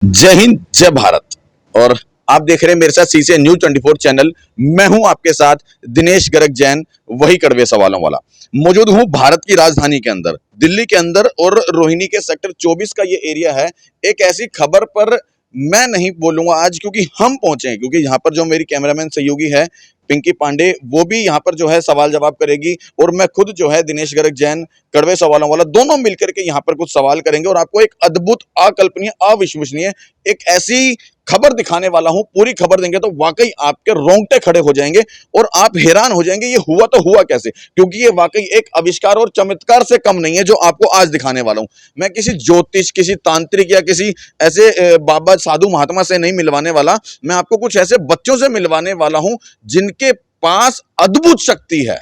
जय हिंद, जय भारत। और आप देख रहे हैं मेरे साथ सीसे न्यूज 24 चैनल। मैं हूं आपके साथ दिनेश गर्ग जैन, वही कड़वे सवालों वाला। मौजूद हूं भारत की राजधानी के अंदर, दिल्ली के अंदर, और रोहिणी के सेक्टर 24 का ये एरिया है। एक ऐसी खबर पर मैं नहीं बोलूंगा आज, क्योंकि हम पहुंचे हैं, क्योंकि यहाँ पर जो मेरी कैमरामैन सहयोगी है पिंकी पांडे, वो भी यहाँ पर जो है सवाल जवाब करेगी, और मैं खुद जो है दिनेश गर्ग जैन कड़वे सवालों वाला, दोनों मिलकर के यहाँ पर कुछ सवाल करेंगे और आपको एक अद्भुत, अकल्पनीय, अविश्वसनीय एक ऐसी खबर दिखाने वाला हूं। पूरी खबर देंगे तो वाकई आपके रोंगटे खड़े हो जाएंगे और आप हैरान हो जाएंगे ये हुआ तो हुआ कैसे, क्योंकि ये वाकई एक आविष्कार और चमत्कार से कम नहीं है जो आपको आज दिखाने वाला हूं। मैं किसी ज्योतिष, किसी तांत्रिक या किसी ऐसे बाबा साधु महात्मा से नहीं मिलवाने वाला। मैं आपको कुछ ऐसे बच्चों से मिलवाने वाला हूं जिनके पास अद्भुत शक्ति है,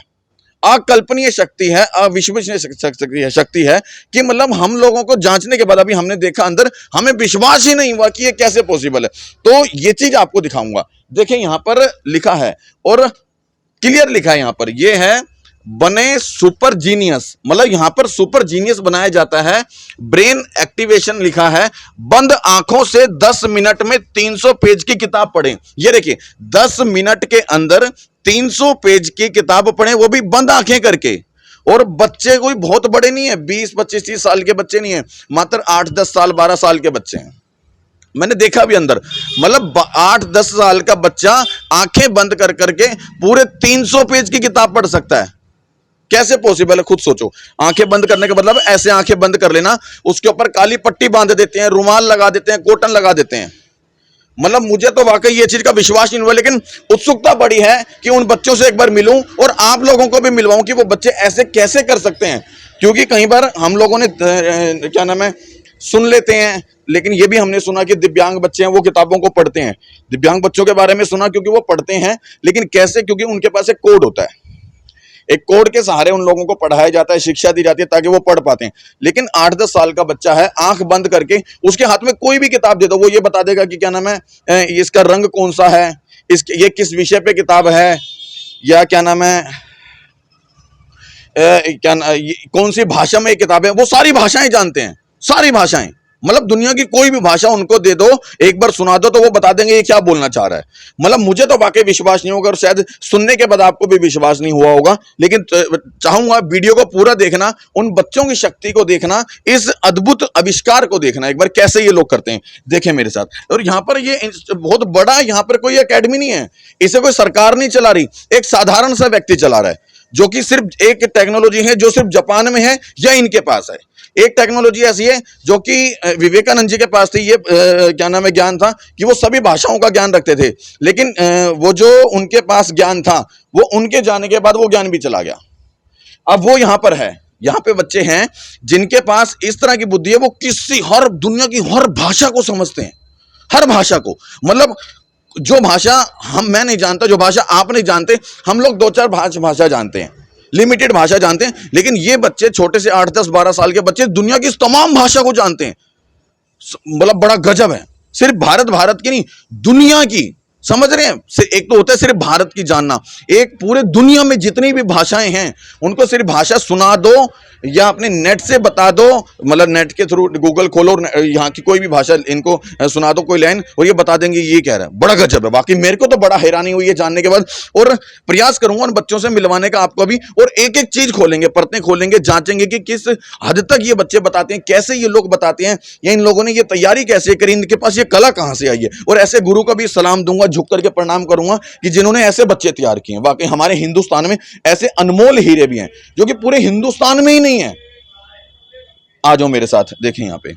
अकल्पनीय शक्ति है, अविश्वसनीय शक्ति है, कि मतलब हम लोगों को जांचने के बाद अभी हमने देखा अंदर, हमें विश्वास ही नहीं हुआ कि ये कैसे पॉसिबल है। तो ये चीज आपको दिखाऊंगा। देखिए यहां पर लिखा है, और क्लियर लिखा है यहां पर, ये है बने सुपर जीनियस, मतलब यहां पर सुपर जीनियस बनाया जाता है। ब्रेन एक्टिवेशन लिखा है। बंद आंखों से 10 मिनट में 300 पेज की किताब पढ़ें। ये देखिए 10 मिनट के अंदर 300 पेज की किताब पढ़ें, वो भी बंद आंखें करके। और बच्चे कोई बहुत बड़े नहीं है, 20, 25, 30 साल के बच्चे नहीं है, मात्र 8, 10 साल, 12 साल के बच्चे हैं। मैंने देखा भी अंदर, मतलब 8, 10 साल का बच्चा आंखें बंद कर करके पूरे 300 पेज की किताब पढ़ सकता है। कैसे पॉसिबल है, खुद सोचो। आंखें बंद करने का मतलब ऐसे आंखें बंद कर लेना, उसके ऊपर काली पट्टी बांध देते हैं, रुमाल लगा देते हैं, कॉटन लगा देते हैं। मतलब मुझे तो वाकई ये चीज का विश्वास नहीं हुआ, लेकिन उत्सुकता बड़ी है कि उन बच्चों से एक बार मिलूं और आप लोगों को भी मिलवाऊं कि वो बच्चे ऐसे कैसे कर सकते हैं। क्योंकि कई बार हम लोगों ने क्या नाम है सुन लेते हैं, लेकिन ये भी हमने सुना कि दिव्यांग बच्चे हैं वो किताबों को पढ़ते हैं। दिव्यांग बच्चों के बारे में सुना क्योंकि वो पढ़ते हैं, लेकिन कैसे? क्योंकि उनके पास एक कोड होता है, एक कोड के सहारे उन लोगों को पढ़ाया जाता है, शिक्षा दी जाती है ताकि वो पढ़ पाते हैं। लेकिन 8-10 साल का बच्चा है, आंख बंद करके उसके हाथ में कोई भी किताब दे दो, वो ये बता देगा कि क्या नाम है, इसका रंग कौन सा है, ये किस विषय पे किताब है, या क्या नाम है, कौन सी भाषा में किताब है। वो सारी भाषाएं जानते हैं, सारी भाषाएं, मतलब दुनिया की कोई भी भाषा उनको दे दो, एक बार सुना दो तो वो बता देंगे ये क्या बोलना चाह रहा है। मतलब मुझे तो वाकई विश्वास नहीं होगा, और शायद सुनने के बाद आपको भी विश्वास नहीं हुआ होगा, लेकिन चाहूंगा वीडियो को पूरा देखना, उन बच्चों की शक्ति को देखना, इस अद्भुत आविष्कार को देखना एक बार, कैसे ये लोग करते हैं। देखें मेरे साथ। और यहाँ पर ये बहुत बड़ा, यहाँ पर कोई अकेडमी नहीं है, इसे कोई सरकार नहीं चला रही, एक साधारण सा व्यक्ति चला रहा है, जो कि सिर्फ एक टेक्नोलॉजी है जो सिर्फ जापान में है या इनके पास है। एक टेक्नोलॉजी ऐसी है जो कि विवेकानंद जी के पास थी, ये क्या नाम है ज्ञान था कि वो सभी भाषाओं का ज्ञान रखते थे, लेकिन वो जो उनके पास ज्ञान था वो उनके जाने के बाद वो ज्ञान भी चला गया। अब वो यहाँ पर है, यहाँ पे बच्चे हैं जिनके पास इस तरह की बुद्धि है, वो हर दुनिया की हर भाषा को समझते हैं, हर भाषा को। मतलब जो भाषा मैं नहीं जानता, जो भाषा आप नहीं जानते, हम लोग 2-4 भाषा जानते हैं, लिमिटेड भाषा जानते हैं, लेकिन ये बच्चे छोटे से 8, 10, 12 साल के बच्चे दुनिया की तमाम भाषा को जानते हैं। मतलब बड़ा गजब है। सिर्फ भारत की नहीं, दुनिया की, समझ रहे हैं। एक तो होता है सिर्फ भारत की जानना, एक पूरे दुनिया में जितनी भी भाषाएं हैं उनको सिर्फ भाषा सुना दो या अपने नेट से बता दो, मतलब नेट के थ्रू गूगल खोलो और यहाँ की कोई भी भाषा इनको सुना दो, कोई लाइन, और ये बता देंगे ये कह रहा है। बड़ा गजब है वाकई, मेरे को तो बड़ा हैरानी हुई है जानने के बाद, और प्रयास करूंगा उन बच्चों से मिलवाने का आपको भी, और एक एक चीज खोलेंगे, परतें खोलेंगे, जांचेंगे कि किस हद तक ये बच्चे बताते हैं, कैसे ये लोग बताते हैं, या इन लोगों ने ये तैयारी कैसे करी, इनके पास ये कला कहां से आई है। और ऐसे गुरु का भी सलाम दूंगा, झुक करके प्रणाम करूंगा कि जिन्होंने ऐसे बच्चे तैयार किए हैं। वाकई हमारे हिंदुस्तान में ऐसे अनमोल हीरे भी हैं जो कि पूरे हिंदुस्तान में ही नहीं है। आ जाओ मेरे साथ, देखें यहाँ पे।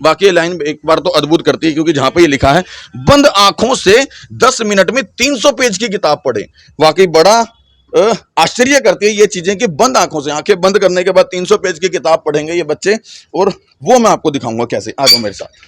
बाकी लाइन एक बार तो अद्भुत करती है, क्योंकि जहां पे ये लिखा है बंद आंखों से 10 मिनट में 300 पेज की किताब पढ़े, वाकई बड़ा आश्चर्य करती है ये चीजें कि बंद आंखों से, आंखें बंद करने के बाद 300 पेज की किताब पढ़ेंगे ये बच्चे, और वो मैं आपको दिखाऊंगा कैसे। आ जाओ मेरे साथ।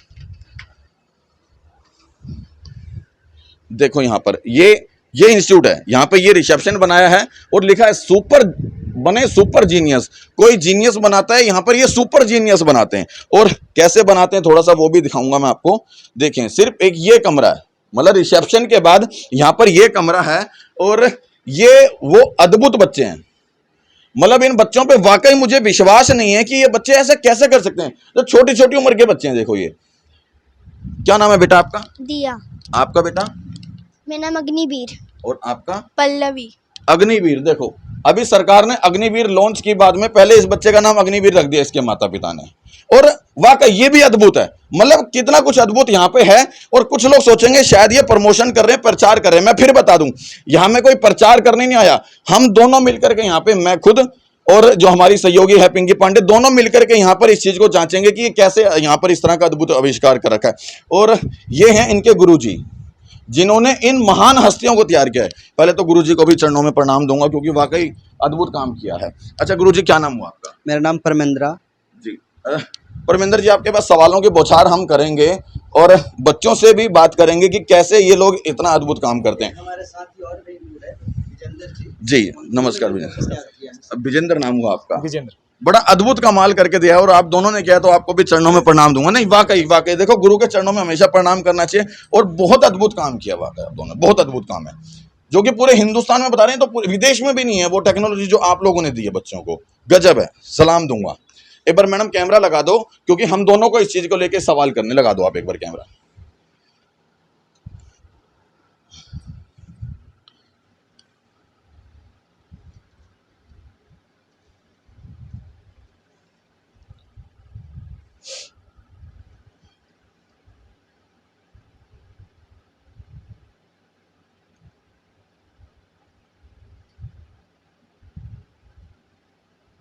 देखो यहाँ पर ये इंस्टीट्यूट है, यहाँ पे ये रिसेप्शन बनाया है और लिखा है सुपर जीनियस। कोई जीनियस बनाता है, यहाँ पर ये सुपर जीनियस बनाते हैं। और कैसे बनाते हैं थोड़ा सा वो भी दिखाऊंगा मैं आपको। देखें, सिर्फ एक ये कमरा है, मतलब रिसेप्शन के बाद यहाँ पर ये कमरा है, और ये वो अद्भुत बच्चे हैं। मतलब इन बच्चों पे वाकई मुझे विश्वास नहीं है कि ये बच्चे ऐसे कैसे कर सकते हैं, जो छोटी छोटी उम्र के बच्चे हैं। देखो ये क्या नाम है बेटा आपका? दिया। आपका बेटा? मेरा नाम अग्निवीर। और आपका? पल्लवी। अग्निवीर। देखो अभी सरकार ने अग्निवीर लॉन्च की, बाद में पहले इस बच्चे का नाम अग्निवीर रख दिया इसके माता पिता ने। और वाकई ये भी अद्भुत है, मतलब कितना कुछ अद्भुत यहाँ पे है। और कुछ लोग सोचेंगे शायद ये प्रमोशन कर रहे हैं, प्रचार कर रहे हैं। मैं फिर बता दूं, यहाँ में कोई प्रचार करने नहीं आया, हम दोनों मिलकर के यहाँ पे, मैं खुद और जो हमारी सहयोगी है पिंकी पांडे, दोनों मिलकर के यहाँ पर इस चीज को जांचेंगे कि ये कैसे यहाँ पर इस तरह का अद्भुत आविष्कार कर रखा है। और ये हैं इनके गुरुजी, जिन्होंने इन महान हस्तियों को तैयार किया है। पहले तो गुरुजी को भी चरणों में प्रणाम दूंगा, क्योंकि वाकई अद्भुत काम किया है। अच्छा गुरुजी, क्या नाम हुआ आपका? मेरा नाम परमेंद्रा जी। परमिंदर जी, आपके पास सवालों की बौछार हम करेंगे और बच्चों से भी बात करेंगे कि कैसे ये लोग इतना अद्भुत काम करते हैं। हमारे साथ ही और भी दूर है विजेंद्र जी नमस्कार विजेंद्र। विजेंद्र नाम हुआ आपका? विजेंद्र। बड़ा अद्भुत कमाल करके दिया है और आप दोनों ने किया, तो आपको भी चरणों में प्रणाम दूंगा। नहीं वाकई वाकई देखो, गुरु के चरणों में हमेशा प्रणाम करना चाहिए। और बहुत अद्भुत काम किया वाकई आप दोनों, बहुत अद्भुत काम है, जो कि पूरे हिंदुस्तान में बता रहे हैं, तो पूरे विदेश में भी नहीं है वो टेक्नोलॉजी जो आप लोगों ने दी है बच्चों को। गजब है, सलाम दूंगा। एक बार मैडम कैमरा लगा दो, क्योंकि हम दोनों को इस चीज को लेके सवाल करने लगा दो आप एक बार कैमरा।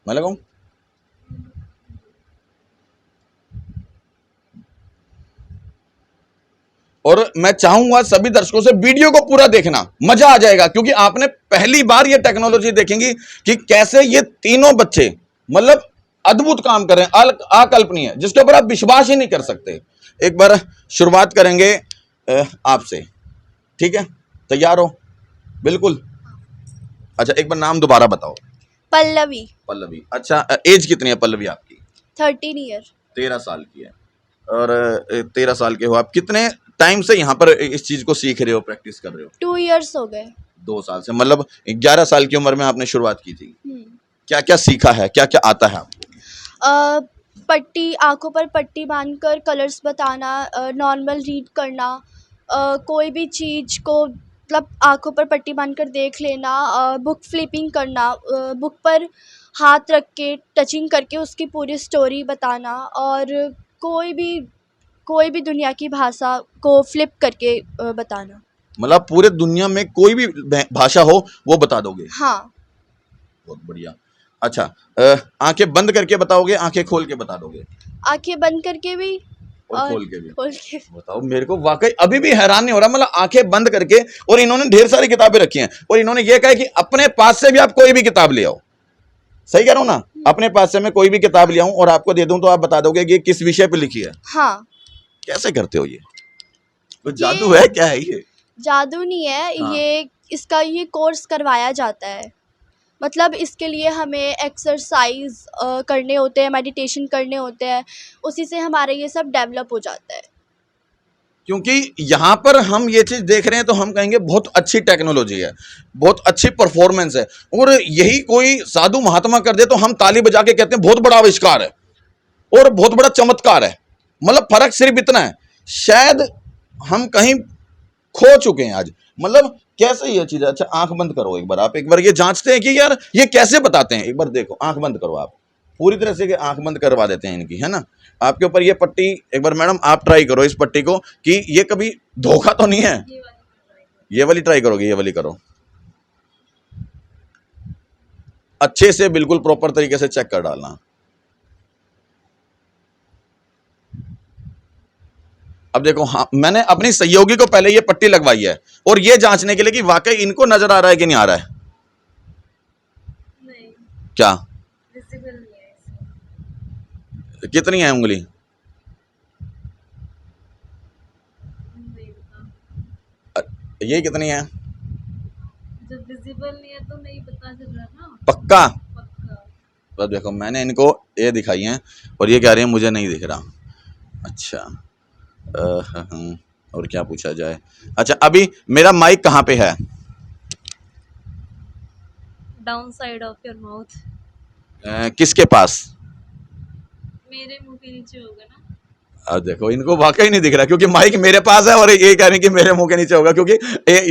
मैं लगाऊं? और मैं चाहूंगा सभी दर्शकों से वीडियो को पूरा देखना, मजा आ जाएगा, क्योंकि आपने पहली बार ये टेक्नोलॉजी देखेंगी कि कैसे ये तीनों बच्चे मतलब अद्भुत काम कर रहे हैं, अकल्पनीय, जिसके ऊपर आप विश्वास ही नहीं कर सकते। एक बार शुरुआत करेंगे आपसे, ठीक है? तैयार हो? बिल्कुल। अच्छा एक बार नाम दोबारा बताओ। पल्लवी। पल्लवी। अच्छा एज कितनी है पल्लवी आपकी? 13 ईयर। 13 साल की है। और 13 साल के हो आप। कितने टाइम से यहाँ पर इस चीज को सीख रहे हो, प्रैक्टिस कर रहे हो? 2 इयर्स हो गए। 2 साल से, मतलब 11 साल की उम्र में आपने शुरुआत की थी। क्या क्या सीखा है, क्या क्या आता है आपको? पट्टी, आंखों पर पट्टी बांधकर कलर्स बताना, नॉर्मल रीड करना, कोई भी चीज़ को मतलब आंखों पर पट्टी बांधकर देख लेना, बुक फ्लिपिंग करना, बुक पर हाथ रख के टचिंग करके उसकी पूरी स्टोरी बताना, और कोई भी दुनिया की भाषा को फ्लिप करके बताना। मतलब पूरे दुनिया में कोई भी भाषा हो वो बता दोगे? हाँ। बहुत बढ़िया। अच्छा आंखें बंद करके बताओगे, आंखें खोल के बता दोगे? आंखें बंद करके भी और खोल के भी? खोल के। बताओ, मेरे को वाकई अभी भी हैरान नहीं हो रहा, मतलब आंखें बंद करके। और इन्होंने ढेर सारी किताबें रखी हैं, और इन्होंने ये कहा कि अपने पास से भी आप कोई भी किताब ले आओ। सही कह रहा हूं ना? अपने पास से मैं कोई भी किताब ले आऊं और आपको दे दूं, तो आप बता दोगे कि ये किस विषय पे लिखी है? हाँ। कैसे करते हो ये? कुछ जादू है, क्या है ये? जादू नहीं है। हाँ। ये कोर्स करवाया जाता है, मतलब इसके लिए हमें एक्सरसाइज करने होते हैं, मेडिटेशन करने होते हैं, उसी से हमारा ये सब डेवलप हो जाता है। क्योंकि यहाँ पर हम ये चीज देख रहे हैं तो हम कहेंगे बहुत अच्छी टेक्नोलॉजी है, बहुत अच्छी परफॉर्मेंस है, और यही कोई साधु महात्मा कर दे तो हम ताली बजा के कहते हैं बहुत बड़ा आविष्कार है और बहुत बड़ा चमत्कार है। मतलब फर्क सिर्फ इतना है, शायद हम कहीं खो चुके हैं आज। मतलब कैसे ये चीज है? अच्छा आंख बंद करो एक बार, आप एक बार ये जांचते हैं कि यार ये कैसे बताते हैं। एक बार देखो, आंख बंद करो आप, पूरी तरह से आंख बंद करवा देते हैं इनकी, है ना? आपके ऊपर ये पट्टी, एक बार मैडम आप ट्राई करो इस पट्टी को, कि ये कभी धोखा तो नहीं है। ये वाली ट्राई करोगे? ये वाली करो, अच्छे से बिल्कुल प्रॉपर तरीके से चेक कर डालना। अब देखो, हाँ मैंने अपनी सहयोगी को पहले ये पट्टी लगवाई है, और ये जांचने के लिए कि वाकई इनको नजर आ रहा है कि नहीं आ रहा है। नहीं, क्या विजिबल नहीं है इसमें। कितनी है उंगली? नहीं पता। ये कितनी है? जब विजिबल नहीं है तो नहीं पता चल रहा ना। पक्का? पक्का। तो देखो मैंने इनको ये दिखाई है और ये कह रही है मुझे नहीं दिख रहा। अच्छा और क्या पूछा जाए? अच्छा अभी मेरा माइक कहाँ पे है? Down side of your mouth. किसके पास? मेरे मुंह के नीचे होगा ना। अब देखो इनको वाकई नहीं दिख रहा क्योंकि माइक मेरे पास है और ये कह रहे हैं कि मेरे मुंह के नीचे होगा क्योंकि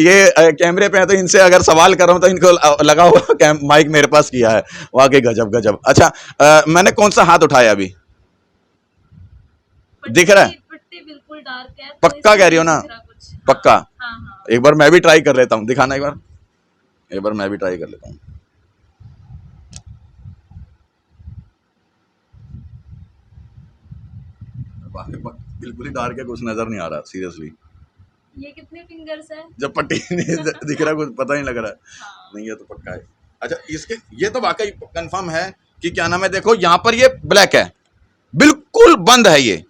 ये कैमरे पे है तो इनसे अगर सवाल कर रहा हूं तो इनको लगा हुआ माइक मेरे पास किया है। वाकई गजब गजब। अच्छा मैंने कौन सा हाथ उठाया अभी? दिख रहा है? पट्टी बिल्कुल डार्क है, तो पक्का इसमें कह रही हो नहीं ना? दिख रहा कुछ। पक्का? हाँ हाँ। एक बार मैं भी ट्राई कर लेता हूँ, दिखाना एक बार मैं भी ट्राई कर लेता हूँ। बिल्कुल ही डार्क है, कुछ नजर नहीं आ रहा सीरियसली। ये कितने फिंगर्स है? जब पट्टी नहीं दिख रहा कुछ पता ही नहीं लग रहा है। हाँ। नहीं, ये तो पक्का है। अच्छा इसके ये तो वाकई कंफर्म है कि क्या नाम है, देखो यहाँ पर ये ब्लैक है, बिल्कुल बंद है, ये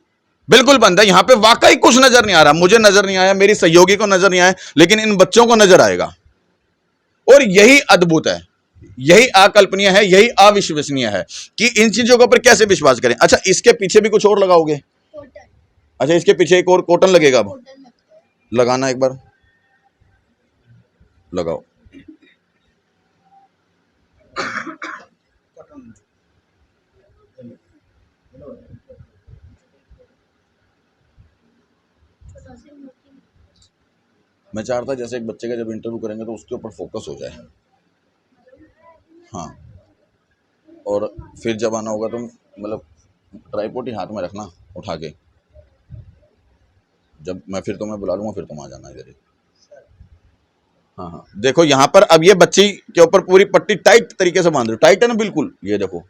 बिल्कुल बंद है। यहाँ पे वाकई कुछ नजर नहीं आ रहा, मुझे नजर नहीं आया, मेरी सहयोगी को नजर नहीं आया, लेकिन इन बच्चों को नजर आएगा। और यही अद्भुत है, यही अकल्पनीय है, यही अविश्वसनीय है कि इन चीजों के ऊपर कैसे विश्वास करें। अच्छा इसके पीछे भी कुछ और लगाओगे? कॉटन। अच्छा इसके पीछे एक और कॉटन लगेगा, अब कॉटन लगता है। लगाना एक बार, लगाओ। मैं चाहता जैसे एक बच्चे का जब इंटरव्यू करेंगे तो उसके ऊपर फोकस हो जाए। हाँ, और फिर जब आना होगा तो मतलब ट्राइपॉड ही हाथ में रखना उठा के, जब मैं फिर तुम्हें बुला लूंगा फिर तुम आ जाना इधर ही। हाँ हाँ, देखो यहाँ पर अब ये बच्ची के ऊपर पूरी पट्टी टाइट तरीके से बांध रही, टाइट है ना बिल्कुल, ये देखो।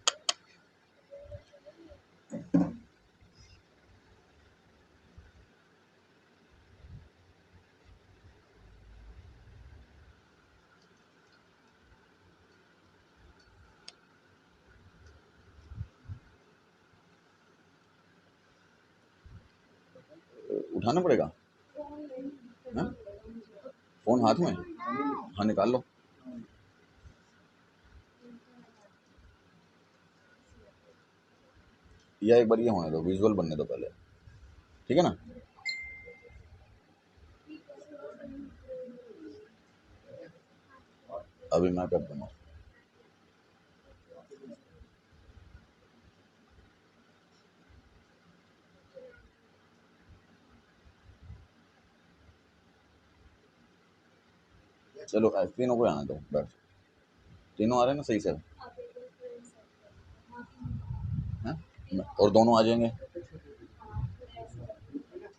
उठाना पड़ेगा? हाँ? फोन हाथ में? हाँ निकाल लो। या एक बार ये होने दो, विजुअल बनने दो पहले, ठीक है ना? अभी मैं कर दूंगा। चलो तीनों को आने दो, बस तीनों आ रहे हैं ना सही से? हाँ? और दोनों आ जाएंगे,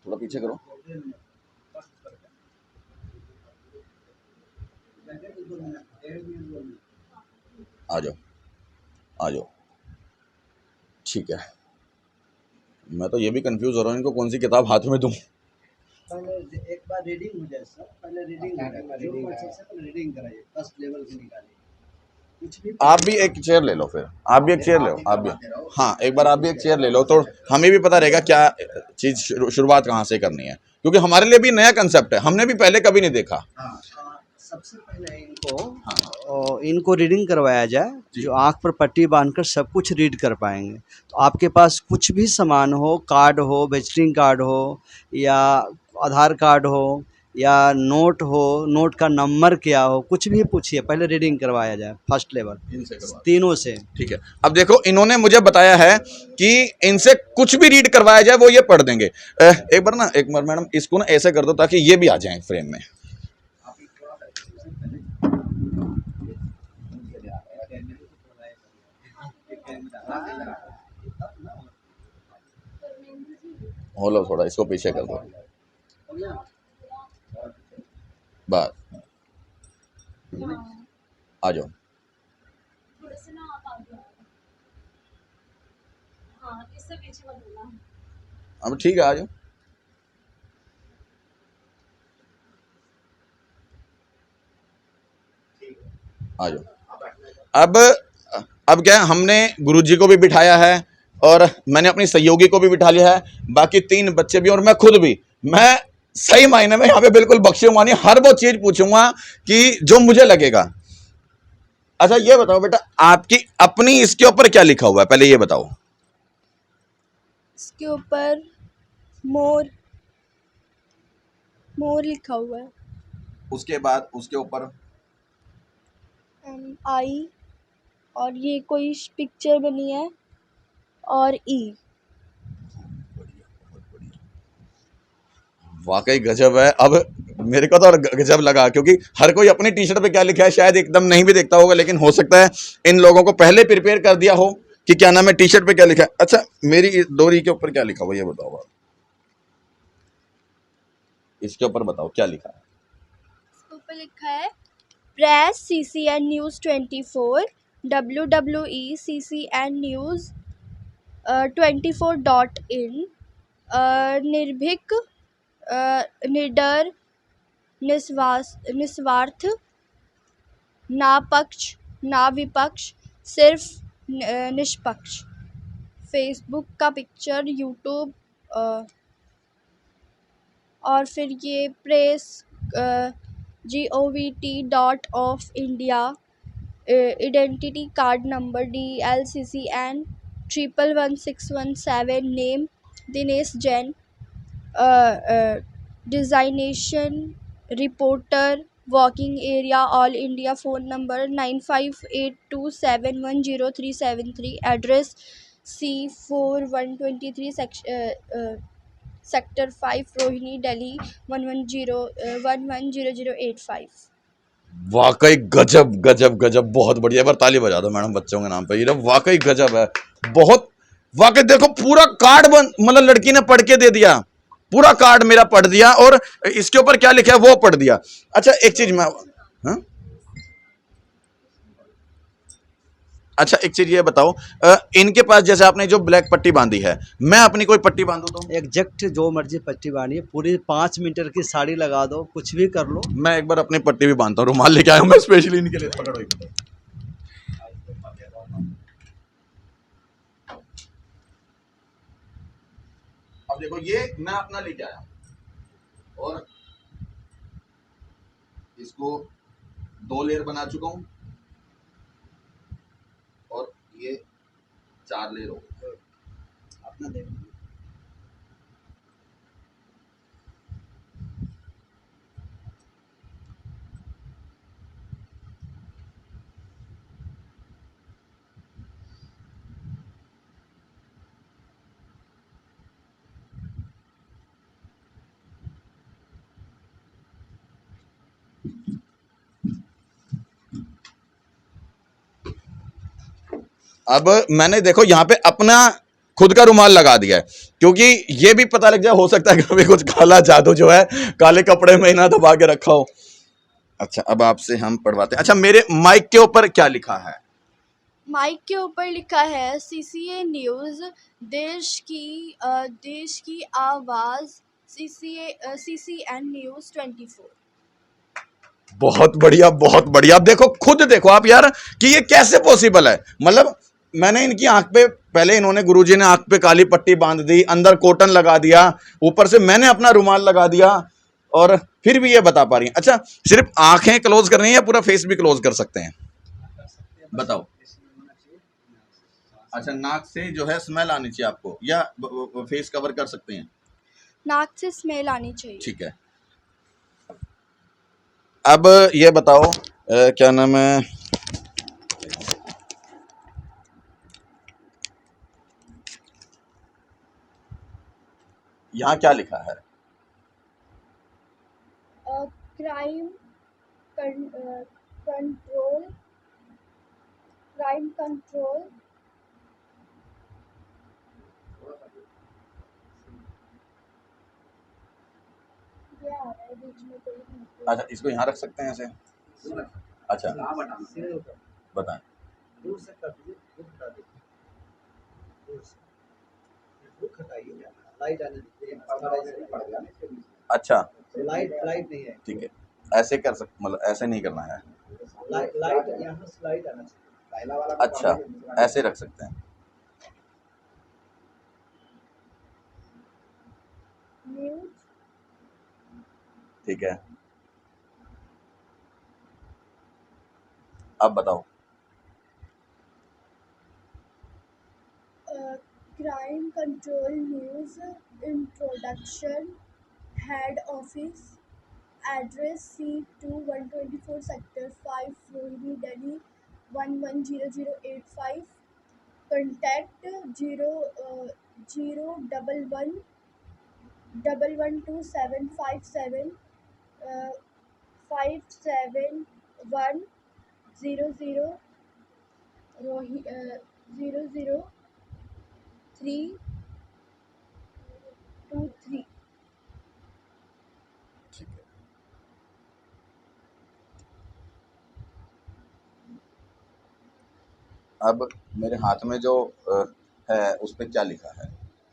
थोड़ा पीछे करो। आ जाओ आ जाओ, ठीक है। मैं तो ये भी कंफ्यूज हो रहा हूँ इनको कौन सी किताब हाथ में दूं। पहले एक बार रीडिंग हो जाए सर, पहले रीडिंग रीडिंग कराइए, फर्स्ट लेवल की निकालिए। कुछ भी आप भी एक चेयर ले लो, फिर आप भी एक चेयर ले लो, आप भी। हाँ एक बार आप भी एक चेयर ले लो तो हमें भी पता रहेगा क्या चीज़ शुरुआत कहाँ से करनी है, क्योंकि हमारे लिए भी नया कंसेप्ट है, हमने भी पहले कभी नहीं देखा। सबसे पहले इनको रीडिंग करवाया जाए, जो आंख पर पट्टी बांधकर सब कुछ रीड कर पाएंगे। तो आपके पास कुछ भी सामान हो, कार्ड हो, विजिटिंग कार्ड हो, या आधार कार्ड हो, या नोट हो, नोट का नंबर क्या हो, कुछ भी पूछिए, पहले रीडिंग करवाया जाए फर्स्ट लेवल तीनों से। ठीक है, अब देखो इन्होंने मुझे बताया है कि इनसे कुछ भी रीड करवाया जाए वो ये पढ़ देंगे। एक बार मैडम इसको ना ऐसे कर दो ताकि ये भी आ जाए फ्रेम में। हो लो थोड़ा इसको पीछे कर दो, बस आ जाओ। थोड़े से ना आप आगे आओ। हाँ, इससे पीछे मत होना। अब ठीक है आ जाओ। आ जाओ। अब क्या है, हमने गुरुजी को भी बिठाया है और मैंने अपनी सहयोगी को भी बिठा लिया है, बाकी 3 बच्चे भी और मैं खुद भी। मैं सही मायने में यहाँ पे बिल्कुल बख्शियो मानिए, हर वो चीज पूछूंगा कि जो मुझे लगेगा। अच्छा ये बताओ बेटा, आपकी अपनी इसके ऊपर क्या लिखा हुआ है, पहले ये बताओ। इसके ऊपर मोर, मोर लिखा हुआ है। उसके बाद उसके ऊपर आई, और ये कोई पिक्चर बनी है, और ई। वाकई गजब है। अब मेरे को तो और गजब लगा, क्योंकि हर कोई अपनी टी शर्ट पे क्या लिखा है शायद एकदम नहीं भी देखता होगा, लेकिन हो सकता है इन लोगों को पहले प्रिपेयर कर दिया हो कि क्या नाम है टी शर्ट पे क्या लिखा है। अच्छा, मेरी डोरी के ऊपर क्या लिखा हुआ ये बताओ आप, इसके ऊपर बताओ क्या लिखा है। इसके ऊपर लिखा है press CCN news 24 WWE news 24.in निर्भीक निडर निस्वार्थ ना पक्ष ना विपक्ष सिर्फ निष्पक्ष। फेसबुक का पिक्चर, यूट्यूब और फिर ये press GOVT.of India identity card number DLCCN 111617 name Dinesh Jain designation reporter walking area all India phone number 9582710373 address C4 123 sector 5 Rohini Delhi 110085। वाकई गजब गजब गजब, बहुत बढ़िया। एक बार ताली बजा दो मैडम बच्चों के नाम पे, ये तो वाकई गजब है। बहुत वाकई देखो पूरा कार्ड बन मतलब लड़की ने पढ़ के दे दिया, पूरा कार्ड मेरा पढ़ दिया और इसके ऊपर क्या लिखा है वो पढ़ दिया। अच्छा एक चीज मैं, हाँ? अच्छा एक चीज ये बताओ, इनके पास जैसे आपने जो ब्लैक पट्टी बांधी है, मैं अपनी कोई पट्टी बांधू तो एग्जैक्ट जो मर्जी पट्टी बांधिए, पूरी 5 मीटर की साड़ी लगा दो, कुछ भी कर लो। मैं एक बार अपनी पट्टी भी बांधता हूँ, रुमाल लेके आया हूं मैं स्पेशली इनके लिए। पकड़ो एक मिनट। अब देखो ये मैं अपना लेके आया और इसको 2 लेयर बना चुका हूं और ये 4 लेयर हो गए। अपना देख अब मैंने देखो यहाँ पे अपना खुद का रुमाल लगा दिया है, क्योंकि ये भी पता लग जाए, हो सकता है कभी कुछ काला जादू जो है काले कपड़े में ही ना दबा के रखा हो। अच्छा अब आपसे हम पढ़वाते हैं। अच्छा मेरे माइक के ऊपर क्या लिखा है? माइक के ऊपर लिखा है CCA न्यूज़ देश की आवाज़ CCN न्यूज़ 24। बहुत बढ़िया बहुत बढ़िया। अब देखो खुद देखो आप यार कि ये कैसे पॉसिबल है। मतलब मैंने इनकी आंख पे, पहले इन्होंने गुरुजी ने आंख पे काली पट्टी बांध दी, अंदर कॉटन लगा दिया, ऊपर से मैंने अपना रुमाल लगा दिया और फिर भी ये बता पा रही हैं। अच्छा सिर्फ आंखें क्लोज करनी है या पूरा फेस भी क्लोज कर सकते हैं? बताओ। अच्छा नाक से जो है स्मेल आनी चाहिए आपको, या फेस कवर कर सकते हैं? नाक से स्मेल आनी चाहिए। ठीक है। अब ये बताओ क्या नाम है, यहाँ क्या लिखा है? क्राइम कंट्रोल क्राइम कंट्रोल ये आ रहा है बीच में कोई नहीं। अच्छा इसको यहाँ रख सकते हैं ऐसे? अच्छा बताएं। दूर से कर दीजिए, दूर हटा दीजिए, दूर से दूर हटाइए, लाइट आने दीजिए। अच्छा लाइट लाइट नहीं है, ठीक है, ऐसे कर सकते, मतलब ऐसे नहीं करना है। लाइट लाइट यहाँ से लाइट आना चाहिए। अच्छा ऐसे रख सकते हैं। न्यूज़ ठीक है अब बताओ। Crime control news introduction head office address C2 124 sector 5 Rohini Delhi 110085। Contact 0 011 112757 57100 00323। ठीक है। अब मेरे हाथ में जो है उस पे क्या लिखा है?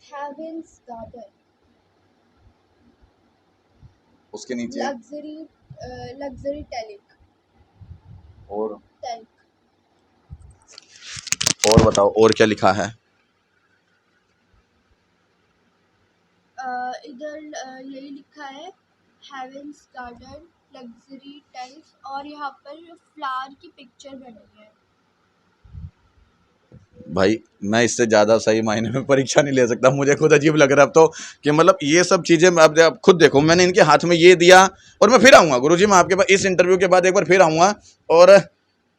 हेवेंस गार्डन, उसके नीचे लग्जरी टैलिक और टैल्क। बताओ और क्या लिखा है? इधर यही लिखा है हेवेंस गार्डन लग्जरी टैल्क, और यहाँ पर फ्लावर की पिक्चर बनी है। भाई मैं इससे ज़्यादा सही मायने में परीक्षा नहीं ले सकता, मुझे खुद अजीब लग रहा है अब तो कि मतलब ये सब चीज़ें अब आप खुद देखो, मैंने इनके हाथ में ये दिया और मैं फिर आऊँगा गुरुजी, मैं आपके पास इस इंटरव्यू के बाद एक बार फिर आऊँगा और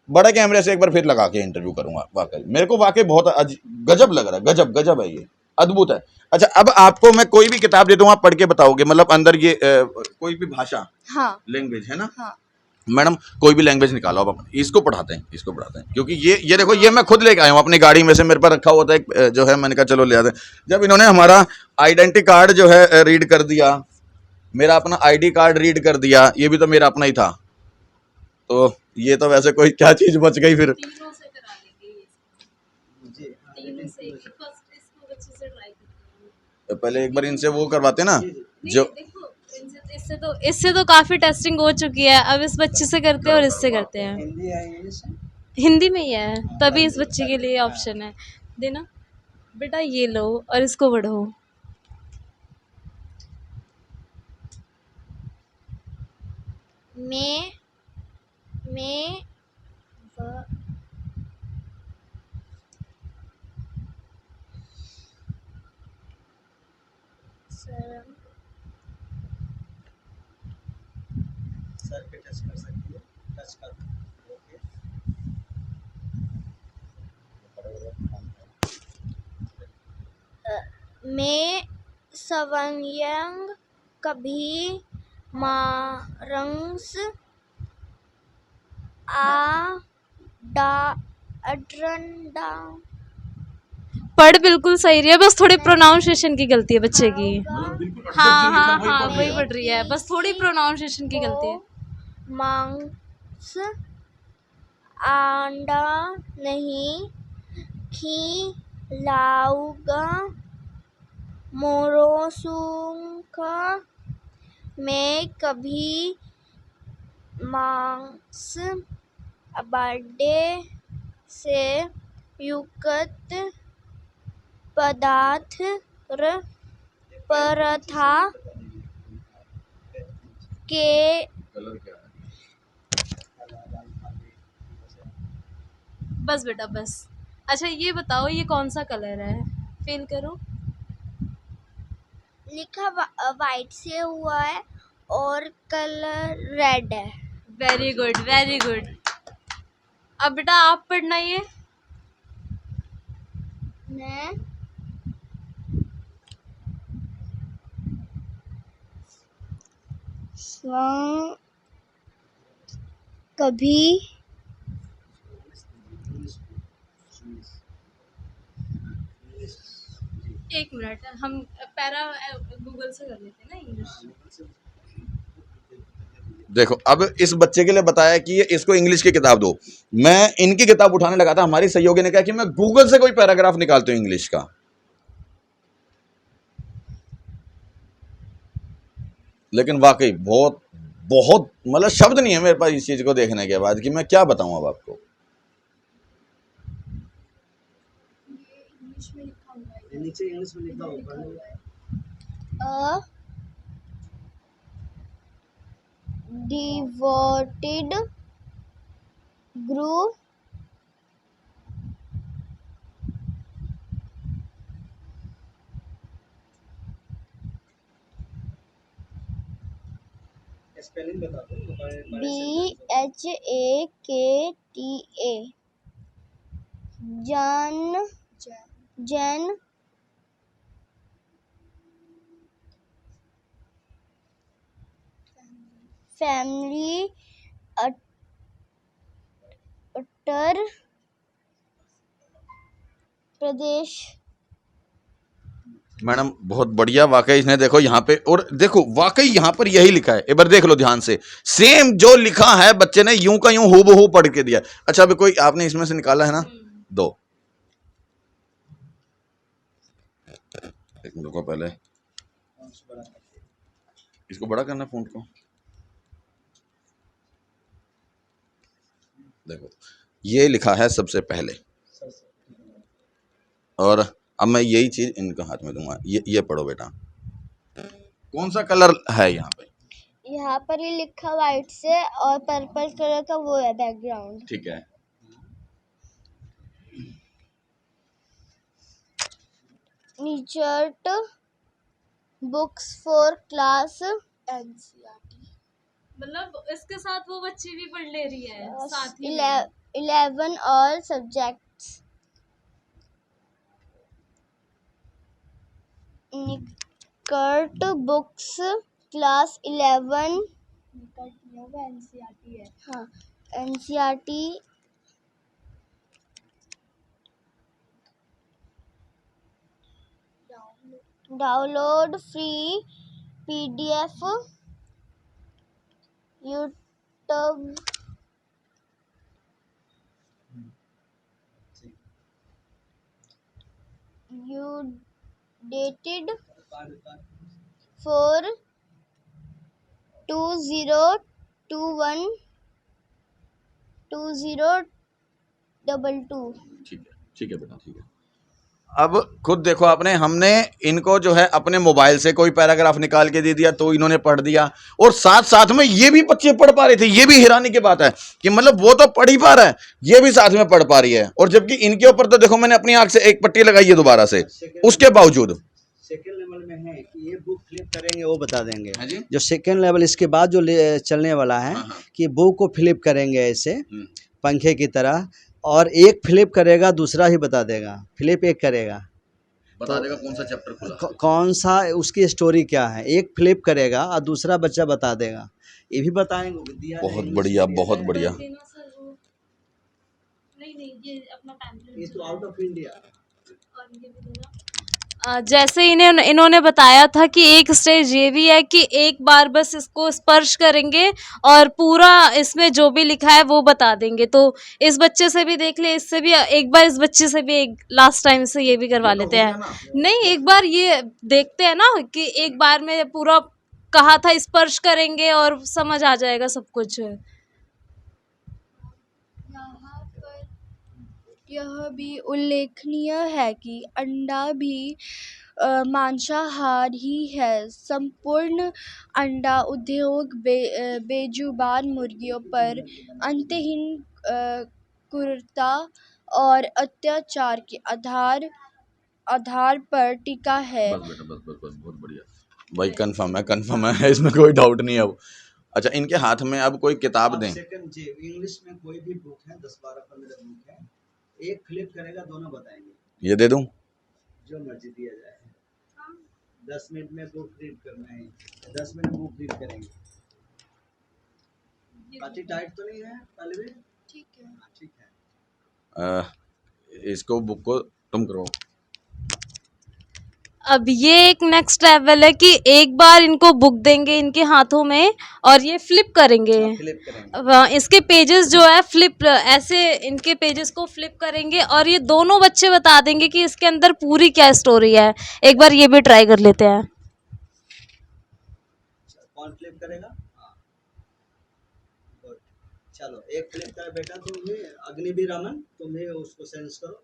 बड़े कैमरे से एक बार फिर लगा के इंटरव्यू करूँगा। वाकई मेरे को वाकई बहुत गजब लग रहा है, गजब गजब है, ये अद्भुत है। अच्छा अब आपको मैं कोई भी किताब दे दूँ, आप पढ़ के बताओगे मतलब अंदर ये कोई भी भाषा, हाँ लैंग्वेज है ना? हाँ मैडम कोई भी लैंग्वेज निकालो आप अपनी, इसको पढ़ाते हैं, इसको पढ़ाते हैं, क्योंकि ये देखो ये मैं खुद लेके आया हूँ अपनी गाड़ी में से, मेरे पर रखा हुआ था एक जो है, मैंने कहा चलो ले आते हैं। जब इन्होंने हमारा आइडेंटिटी कार्ड जो है रीड कर दिया, मेरा अपना आईडी कार्ड रीड कर दिया, ये भी तो मेरा अपना ही था, तो ये तो वैसे कोई क्या चीज़ बच गई फिर। तीनों से करा लेंगे ये, जी तीनों से ही। फर्स्ट इसको अच्छे से ट्राई करेंगे। तो पहले एक बार इनसे वो करवाते ना नहीं जो देखो, इससे तो काफी टेस्टिंग हो चुकी है, अब इस बच्चे से करते हैं और इससे करते हैं। हिंदी है इंग्लिश है? हिंदी में ही है, तभी इस बच्चे के लिए ऑप्शन है। देना बेटा, ये लो और इसको पढ़ो। मैं मैं सरम सर पे टच कर सकती है, टच कर ओके। मैं सवयंग कभी मारंस आ डा अड्रंडा। पढ़ बिल्कुल सही रही है, बस थोड़ी प्रोनाउंसिएशन की गलती है बच्चे की। हाँ हाँ हाँ, वही पढ़ रही है, बस थोड़ी प्रोनाउंसिएशन की गलती है। मांस अंडा नहीं खिलाऊंगा मोरोसूंगा। मैं कभी मांस बर्थडे से युक्त पदार्थ पराठा के बस बेटा बस। अच्छा ये बताओ, ये कौन सा कलर है? फिल करो। लिखा वाइट से हुआ है और कलर रेड है। Very good very good. अब बेटा आप पढ़ना ये। मैं स्वयं कभी एक मिनट, हम पैरा गूगल से कर लेते हैं ना इंग्लिश। देखो अब इस बच्चे के लिए बताया कि ये इसको इंग्लिश की किताब दो, मैं इनकी किताब उठाने लगा था, हमारी सहयोगी ने कहा कि मैं गूगल से कोई पैराग्राफ निकालती हूँ इंग्लिश का। लेकिन वाकई बहुत बहुत मतलब शब्द नहीं है मेरे पास इस चीज को देखने के बाद कि मैं क्या बताऊं अब आपको। इंग्लिश में लिखा हुआ है। ये नीचे इंग्लिश में लिखा होगा। A devoted group स्पेलिंग बता दो। BHAKTA जन फैमिली उत्तर प्रदेश। मैडम बहुत बढ़िया, वाकई इसने देखो यहाँ पे, और देखो वाकई यहाँ पर यही लिखा है, एक बार देख लो ध्यान से, सेम जो लिखा है बच्चे ने यूं का यूं हूबहू पढ़ के दिया। अच्छा अभी कोई आपने इसमें से निकाला है ना? दो, एक मिनट को पहले इसको बड़ा करना फ़ॉन्ट को। देखो ये लिखा है सबसे पहले, और अब मैं यही चीज इनके हाथ में दूंगा। ये पढ़ो बेटा, कौन सा कलर है यहाँ पे? यहाँ पर ये लिखा व्हाइट से, और पर्पल कलर का वो है बैकग्राउंड। ठीक है, नीचर्ट बुक्स फॉर क्लास एनसीईआरटी, मतलब इसके साथ वो बच्ची भी पढ़ ले रही है साथ ही 11 ऑल सब्जेक्ट्स। निकर्ट बुक्स क्लास 11। एनसीईआरटी है, हाँ NCERT. Download free PDF YouTube updated for 2021-2022। ठीक है बेटा, ठीक है। अब खुद देखो आपने, हमने इनको जो है अपने मोबाइल से कोई पैराग्राफ निकाल के दे दिया तो इन्होंने पढ़ दिया, और साथ साथ में ये भी बच्चे पढ़ पा रहे थे। ये भी हैरानी की बात है कि मतलब वो तो पढ़ ही पा रहा है, ये भी साथ में पढ़ पा रही है। और जबकि इनके ऊपर तो देखो मैंने अपनी आंख से एक पट्टी लगाई है दोबारा से, उसके बावजूद सेकेंड लेवल में है कि ये बुक फ्लिप करेंगे वो बता देंगे। हाँ जी? जो सेकेंड लेवल इसके बाद जो चलने वाला है कि बुक को फ्लिप करेंगे ऐसे पंखे की तरह, और एक फ्लिप करेगा दूसरा ही बता देगा। फ्लिप एक करेगा बता देगा कौन सा चैप्टर खुला, कौन सा उसकी स्टोरी क्या है। एक फ्लिप करेगा और दूसरा बच्चा बता देगा, ये भी बताएंगे। बहुत बढ़िया, बहुत बढ़िया। नहीं ये अपना टाइम, ये तो आउट ऑफ इंडिया। जैसे इन्होंने बताया था कि एक स्टेज ये भी है कि एक बार बस इसको स्पर्श करेंगे और पूरा इसमें जो भी लिखा है वो बता देंगे। तो इस बच्चे से भी देख ले, इससे भी एक बार, इस बच्चे से भी एक लास्ट टाइम से ये भी करवा लेते हैं। नहीं एक बार ये देखते हैं ना कि एक बार में पूरा कहा था स्पर्श करेंगे और समझ आ जाएगा सब कुछ। यह भी उल्लेखनीय है कि अंडा भी मांसाहार ही है। संपूर्ण अंडा उद्योग बेजुबान मुर्गियों पर अंतहीन क्रूरता और अत्याचार के आधार पर टिका है। बस बेटा, बस बस बस, बहुत बढ़िया भाई, कंफर्म है इसमें कोई डाउट नहीं है अब। अच्छा इनके हाथ में अब कोई किताब दें। सेकंड जी इंग्लिश में कोई भी बुक है, 10 12 15 बुक है, एक फ्लिप करेगा दोनों बताएंगे। ये दे दूं? जो मर्जी दिया जाए। 10 मिनट में बुक रीड करना है, 10 मिनट बुक रीड करेंगे। काफी टाइट तो नहीं है पहले भी? ठीक है, ठीक है। इसको बुक को तुम करो। अब ये एक नेक्स्ट लेवल है कि एक बार इनको बुक देंगे इनके हाथों में और ये फ्लिप करेंगे। फ्लिप करेंगे। इसके पेजेस जो है फ्लिप, ऐसे इनके पेजेस को फ्लिप करेंगे और ये दोनों बच्चे बता देंगे कि इसके अंदर पूरी क्या स्टोरी है। एक बार ये भी ट्राई कर लेते हैं। कौन फ्लिप करेगा? गुड। चलो एक फ्लिप कर बेटा, तुम भी अग्निवीर रमन, तुम भी उसको सेंस करो।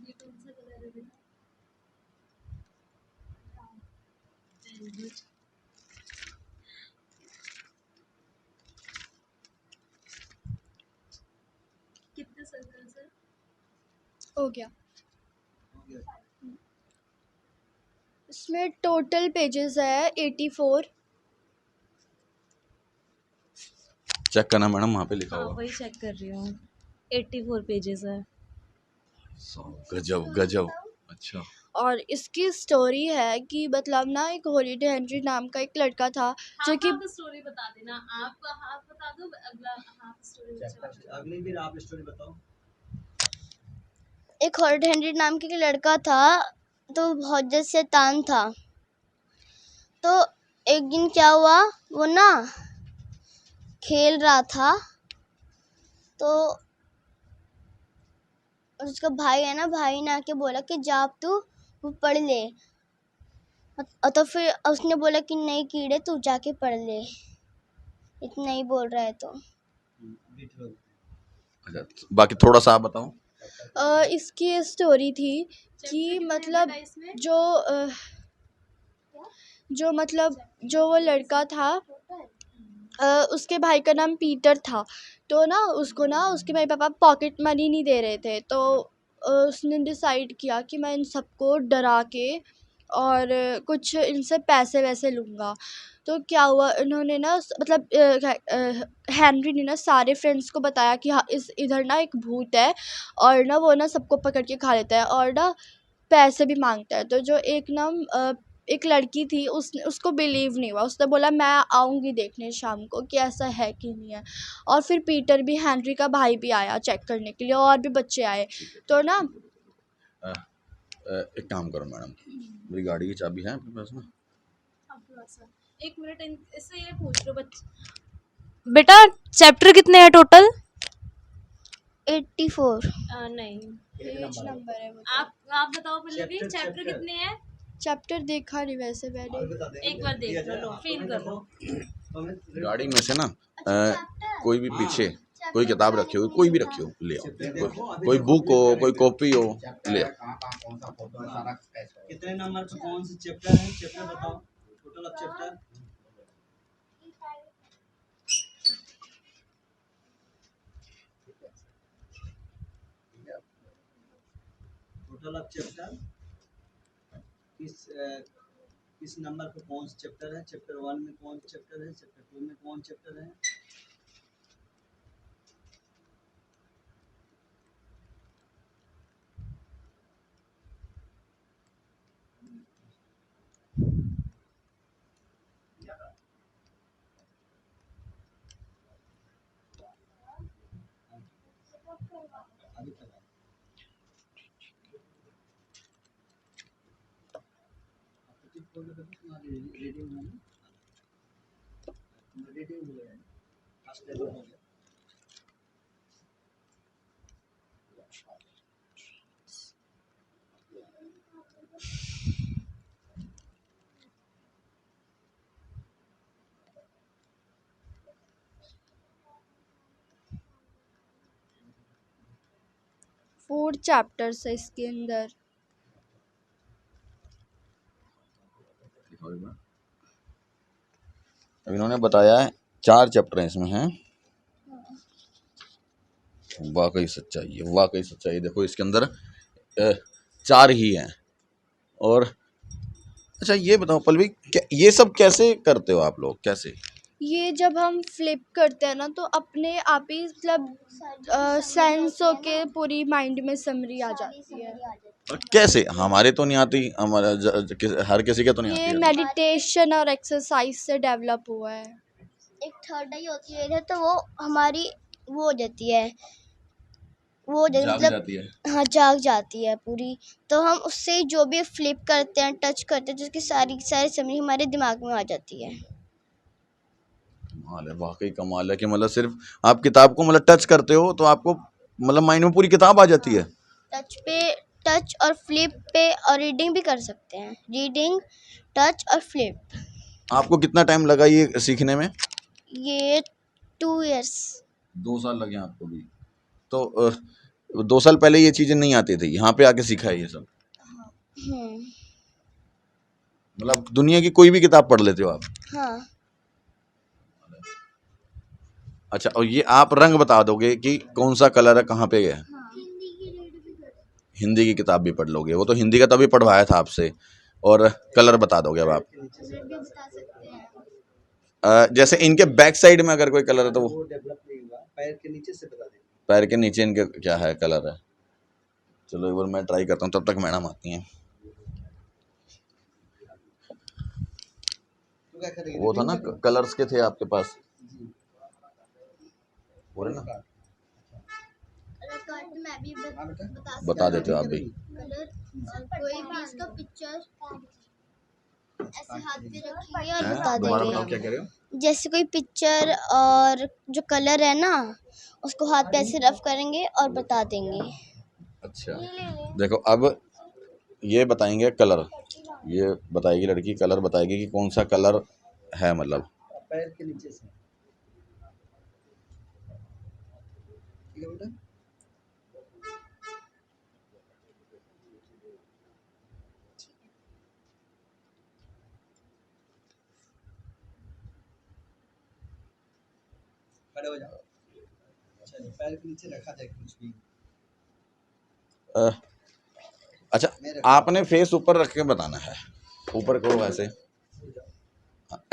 कितने सर्कल्स है? हो गया। इसमें टोटल पेजेस है 84। चेक करना मैडम, वहाँ पे लिखा हाँ होगा। वही चेक कर रही हूँ, 84 पेजेस है। गजब गजब। अच्छा, और इसकी स्टोरी है कि मतलब ना एक हॉलीडे हेनरी नाम का एक लड़का था जो कि हाफ स्टोरी बता देना, आपका हाफ बता दो, अगला हाफ स्टोरी बता। अगली फिर आप स्टोरी बताओ। एक हॉलीडे हेनरी नाम का एक लड़का था, तो बहुत ज़्यादा शैतान था। तो एक दिन क्या हुआ, वो ना खेल रहा था, तो उसका भाई है ना, भाई ने आके बोला कि जा अब तू वो पढ़ ले। और तो फिर उसने बोला कि नहीं कीड़े, तू जाके पढ़ ले, इतना ही बोल रहा है। तो अच्छा, बाकी थोड़ा सा आप बताओ। इसकी ये स्टोरी थी कि मतलब जो जो मतलब जो वो लड़का था, उसके भाई का नाम पीटर था। तो ना उसको ना उसके मम्मी पापा पॉकेट मनी नहीं दे रहे थे, तो उसने डिसाइड किया कि मैं इन सबको डरा के और कुछ इनसे पैसे वैसे लूँगा। तो क्या हुआ, इन्होंने ना मतलब हेनरी ने ना सारे फ्रेंड्स को बताया कि हाँ इधर ना एक भूत है और ना वो ना सबको पकड़ के खा लेता है और ना पैसे भी मांगता है। तो जो एक लड़की थी, उसको बिलीव नहीं हुआ, उसने बोला मैं आऊँगी देखने शाम को कि ऐसा है कि नहीं है। और फिर पीटर भी, हेनरी का भाई भी आया चेक करने के लिए, और भी बच्चे आए। तो ना एक काम करो मैडम, मेरी गाड़ी की चाबी है आपके पास में? एक मिनट इससे ये पूछ लो बच्चे, बेटा चैप्टर कितने हैं टोटल? 84 नहीं, पेज नंबर है वो। आप बताओ पल्लवी, चैप्टर कितने हैं? चैप्टर देखा नहीं वैसे मैंने। एक बार देख लो, फील कर लो। गाड़ी में से ना कोई भी पीछे कोई किताब रखी हो, कोई भी रखी हो, ले आओ। कोई बुक हो, कोई कॉपी हो, ले आओ। कितने नंबर पे कौन सा चैप्टर है, चैप्टर बताओ, total of chapter. Total of chapter किस नंबर पे कौन सा चैप्टर है, चैप्टर 1 में कौन सा चैप्टर है, चैप्टर 2 में कौन चैप्टर है। अभी तक रीडिंग है ना, रीडिंग हो गया, फर्स्ट लेवल हो गया। फोर चैप्टर्स है इसके अंदर। अब इन्होंने बताया है 4 चैप्टर हैं इसमें हैं। वाकई सच्चाई है, वाकई सच्चाई है। देखो इसके अंदर 4 ही हैं। और अच्छा ये बताओ पल्लवी, ये सब कैसे करते हो आप लोग, कैसे? ये जब हम फ्लिप करते हैं ना, तो अपने आप ही मतलब सेंस होके पूरी माइंड में समरी आ जाती है। और कैसे? हमारे तो नहीं आती, हमारा हर किसी के तो नहीं ये आती है। मेडिटेशन और एक्सरसाइज से डेवलप हुआ है। एक थर्ड आई होती है इधर, तो वो हमारी वो हो जाती है, वो जाग मतलब जाती है। हाँ जाग जाती है पूरी। तो हम उससे जो भी फ्लिप करते हैं, टच करते हैं, तो उसकी सारी समरी हमारे दिमाग में आ जाती है। कमाल है, वाकई कमाल है कि मतलब सिर्फ आप किताब को मतलब टच करते हो तो आपको मतलब माइंड में पूरी किताब आ जाती है। टच और फ्लिप पे, और रीडिंग भी कर सकते हैं, रीडिंग, टच और फ्लिप। आपको कितना टाइम लगा ये सीखने में? ये 2 इयर्स। 2 साल लगे आपको भी। तो 2 साल पहले ये चीजें नहीं आती थी, यहाँ पे आके सीखा है ये सब। मतलब दुनिया की कोई भी किताब पढ़ लेते हो आप? हाँ। अच्छा, और ये आप रंग बता दोगे कि कौन सा कलर है, कहाँ पे है? हिंदी की किताब भी पढ़ लोगे, वो तो हिंदी का तभी पढ़वाया था आपसे। और कलर बता दोगे अब आप? जैसे इनके बैक साइड में अगर कोई कलर है तो वो डेवलप नहीं हुआ, पैर के नीचे से बता देंगे। पैर के नीचे इनके क्या है, कलर है? चलो एक बार मैं ट्राई करता हूँ, तब तक मैडम आती हैं। तो क्या करेंगे? वो था ना, कलर्स के थे आपके पास, बोले ना, मैं भी बता देते हो आप भी। कलर कोई भी इसका पिक्चर ऐसे हाथ पे रखेंगे और बता दोबारा बताओ, देंगे। क्या कह रहे हो? जैसे कोई पिक्चर और जो कलर है ना, उसको हाथ पे ऐसे रफ करेंगे और बता देंगे। अच्छा, देखो अब ये बताएंगे कलर, ये बताएगी लड़की, कलर बताएगी कि कौन सा कलर है, मतलब पैर के नीचे से। ठीक है बेटा। खड़े हो जाओ। चलिए, पैर के नीचे रखा जाए कुछ भी। अ, अच्छा, आपने फेस ऊपर रख के बताना है, ऊपर करो ऐसे,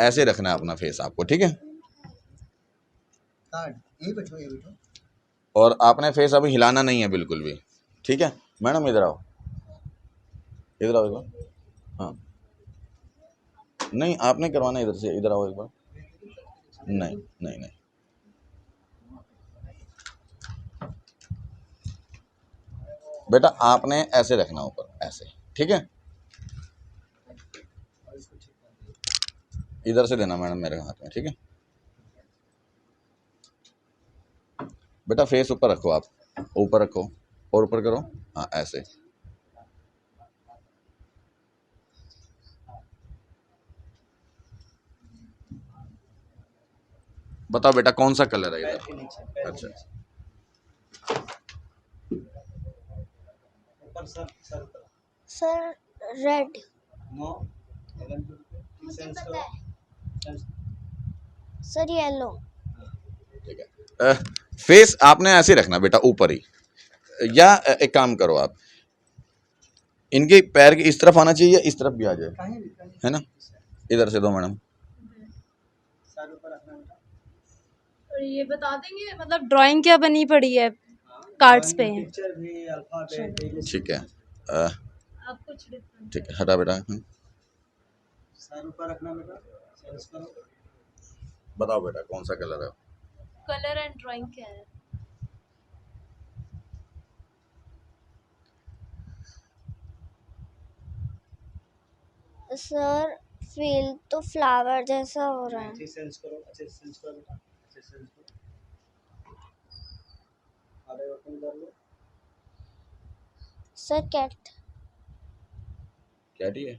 ऐसे रखना है अपना फेस आपको, ठीक है? कार्ड यहीं बैठो, यहीं बैठो। और आपने फेस अभी हिलाना नहीं है बिल्कुल भी, ठीक है? मैडम इधर आओ, इधर आओ एक बार। हाँ, नहीं आपने करवाना है, इधर से, इधर आओ एक बार। नहीं नहीं नहीं, बेटा आपने ऐसे रखना ऊपर, ऐसे, ठीक है? इधर से देना मैडम मेरे हाथ में, ठीक है? बेटा फेस ऊपर रखो, आप ऊपर रखो और ऊपर करो, हाँ ऐसे। बताओ बेटा कौन सा कलर है पैर इधर? के नीचे, पैर के अच्छा, नीचे। ऊपर सर ऊपर। Sir red. नो, मुझे पता है। Sir yellow. ठीक है। फेस आपने ऐसे रखना बेटा, ऊपर ही, या एक काम करो आप, इनके पैर के इस तरफ आना चाहिए या इस तरफ भी आ जाए, है ना? इधर से दो मैडम। सर ऊपर रखना बेटा। और ये बता देंगे मतलब ड्राइंग क्या बनी पड़ी है कार्ड्स पे? पिक्चर भी, अल्फाबेट। ठीक है, आप कुछ different- ठीक है, हटा बेटा। सर ऊपर रखना बेटा। सर इस करो। बताओ बेटा कौन सा कलर है? कलर एंड ड्राइंग क्या है? सर फील तो फ्लावर जैसा हो रहा है। अच्छे सेंस करो, अच्छे सेंस करो बेटा, अच्छे सेंस करो। आधे ओपन कर लो। Sir cat. कैटी है?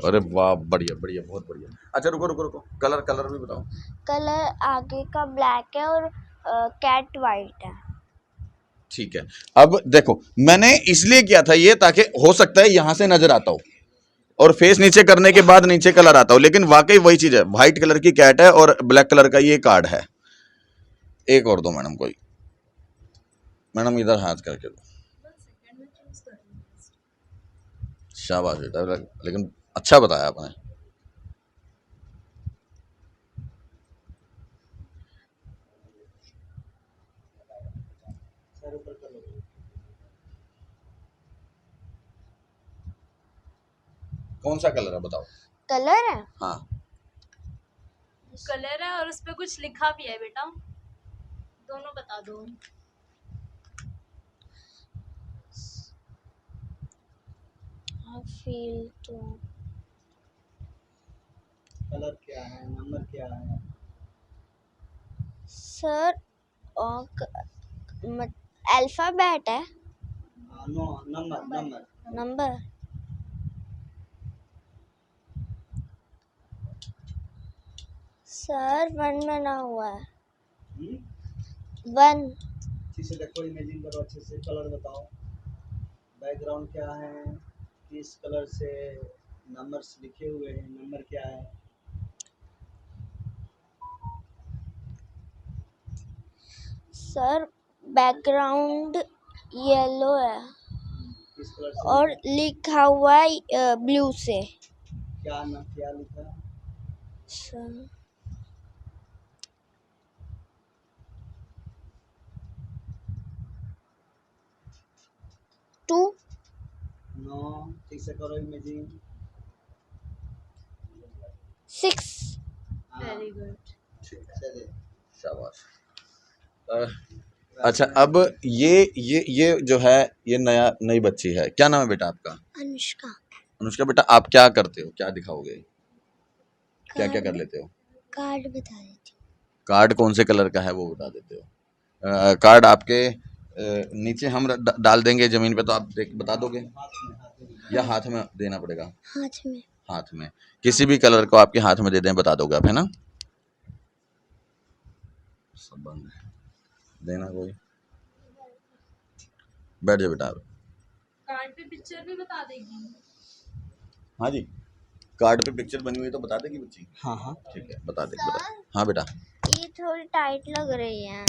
अरे वाह, बढ़िया बढ़िया, बहुत बढ़िया। अच्छा रुको रुको रुको, कलर कलर भी बताओ। कलर आगे का ब्लैक है और कैट वाइट है। ठीक है, अब देखो मैंने इसलिए किया था ये, ताकि हो सकता है यहां से नजर आता हो और फेस नीचे करने के बाद नीचे कलर आता हो, लेकिन वाकई वही चीज है, व्हाइट कलर की कैट है और ब्लैक कलर का ये कार्ड है। एक और दो मैडम, कोई मैडम इधर हाथ करके दो। शाबाश बेटा, लेकिन अच्छा बताया आपने। सर ऊपर कर लो। कौन सा कलर है बताओ? कलर है। हाँ, कलर है और उस पे कुछ लिखा भी है बेटा, दोनों बता दो। फील तो कलर क्या है, नंबर क्या है? सर अल्फाबेट है। No, number number. Number sir 1 बना हुआ है। 1। ठीक से देखो, इमेजिंग करो अच्छे से, कलर बताओ, बैकग्राउंड क्या है, किस कलर से नंबर्स लिखे हुए हैं, नंबर क्या है। सर बैकग्राउंड येलो है किस कलर से और लिखा लिखा हुआ है ब्लू से। क्या ना क्या लिखा है? सर 2 नो, ठीक से करो इमेजिंग। 6 very good. चलिए। शाबाश। अ, अच्छा, अब ये जो है, ये नई बच्ची है, क्या नाम है बेटा आपका? अनुष्का। अनुष्का बेटा, आप क्या करते हो, क्या दिखाओगे, क्या क्या कर लेते हो? कार्ड बता देती हूँ। कार्ड कौन से कलर का है वो बता देते हो? कार्ड आपके नीचे हम डाल देंगे जमीन पे, तो आप बता दोगे या हाथ में देना पड़ेगा? हाथ में। हाथ में, किसी भी कलर को आपके हाथ में दे दें, बता दोगे आप, है ना? सब बंद है, देना कोई। बैठ जाओ बेटा। कार्ड पे पिक्चर भी बता देगी। हाँ जी, कार्ड पे पिक्चर बनी हुई है तो बता देगी बच्ची? हाँ हाँ। ठीक है, बता देगी, बता। हाँ बेटा, ये थोड़ी टाइट लग रही है।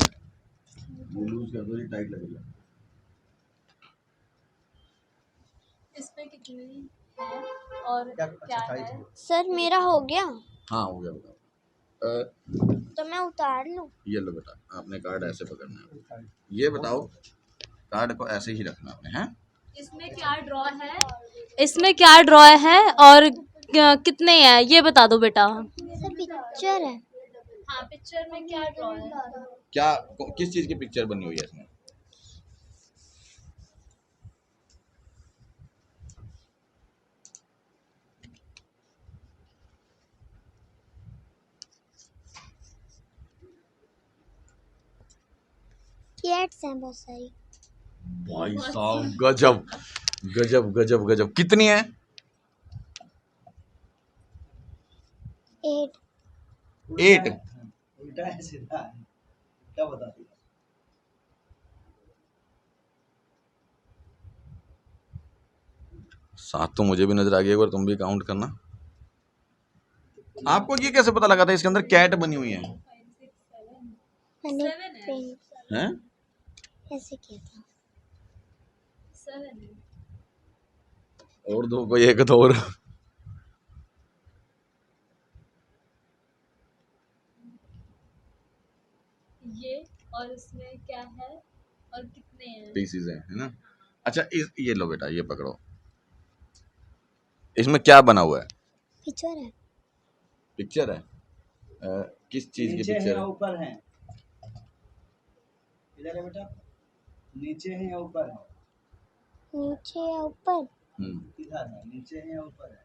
ये लूज कर दो, ये टाइट लगेगा। इसमें कितनी है और क्या क्या अच्छा टाइट है? है? सर मेरा हो गया हाँ, हो गया बेटा। तो मैं उतार लूँ। ये लो बेटा, आपने कार्ड ऐसे पकड़ना है। ये बताओ, कार्ड को ऐसे ही रखना आपने, हैं? इसमें क्या ड्रॉ है? इसमें क्या ड्रॉ है और कितने हैं ये बता दो बेटा। सर पिक्चर है। हाँ, पिक्चर में क्या ड्रॉ है? क्या, किस चीज की पिक्चर बनी हुई है इसमें? कैट्स हैं बहुत सारी। भाई साहब, गजब गजब गजब गजब। कितनी है? 8। 8। उल्टा है सीधा है, क्या बता दिया? सात तो मुझे भी नजर आ गया, एक बार तुम भी काउंट करना। आपको ये कैसे पता लगा था इसके अंदर कैट बनी हुई है? मैंने 7 है। पेंट हैं? ऐसे किया था। 7 है। और दो, कोई एक तो और। ये और इसमें क्या है और कितने हैं? पीसीज है ना? अच्छा, ये लो बेटा, ये पकड़ो। इसमें क्या बना हुआ है? पिक्चर है। पिक्चर है? किस चीज की नीचे है पिक्चर या है? ऊपर है? इधर है बेटा, नीचे है या ऊपर है? नीचे या ऊपर? इधर है, नीचे है या ऊपर है?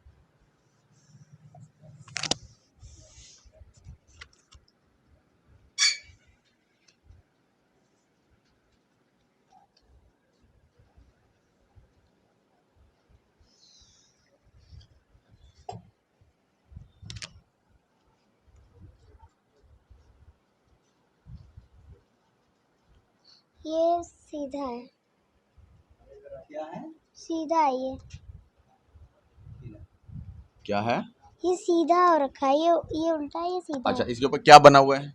ये सीधा है। क्या है? सीधा है ये। क्या है? ये सीधा हो रखा है, ये उल्टा है, ये सीधा अच्छा, है। इसके ऊपर क्या बना हुआ है?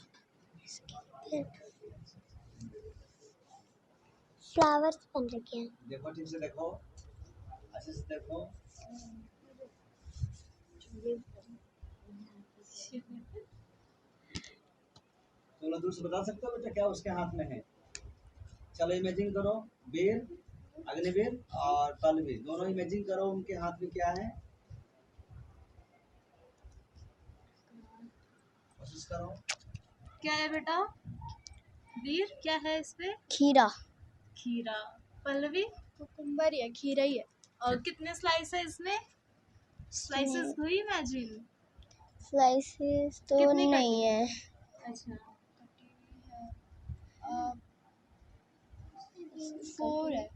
फ्लावर्स बन रखे हैं। देखो ठीक से देखो, अच्छे से देखो। तुम लोग दूर से बता सकते हो बेटा क्या उसके हाथ में है? चलो इमेजिंग करो, बेर, अग्निवीर और तलवीर, दोनों इमेजिंग करो उनके हाथ में क्या है। कोशिश करो। क्या है बेटा? वीर क्या है इसमें? खीरा। खीरा। पल्लवी? कुकुम्बर ही है, खीरा ही है। और कितने स्लाइस है इसमें? स्लाइसेस हुई इमेजिन? स्लाइसेस तो कितने नहीं है। अच्छा। 4 है।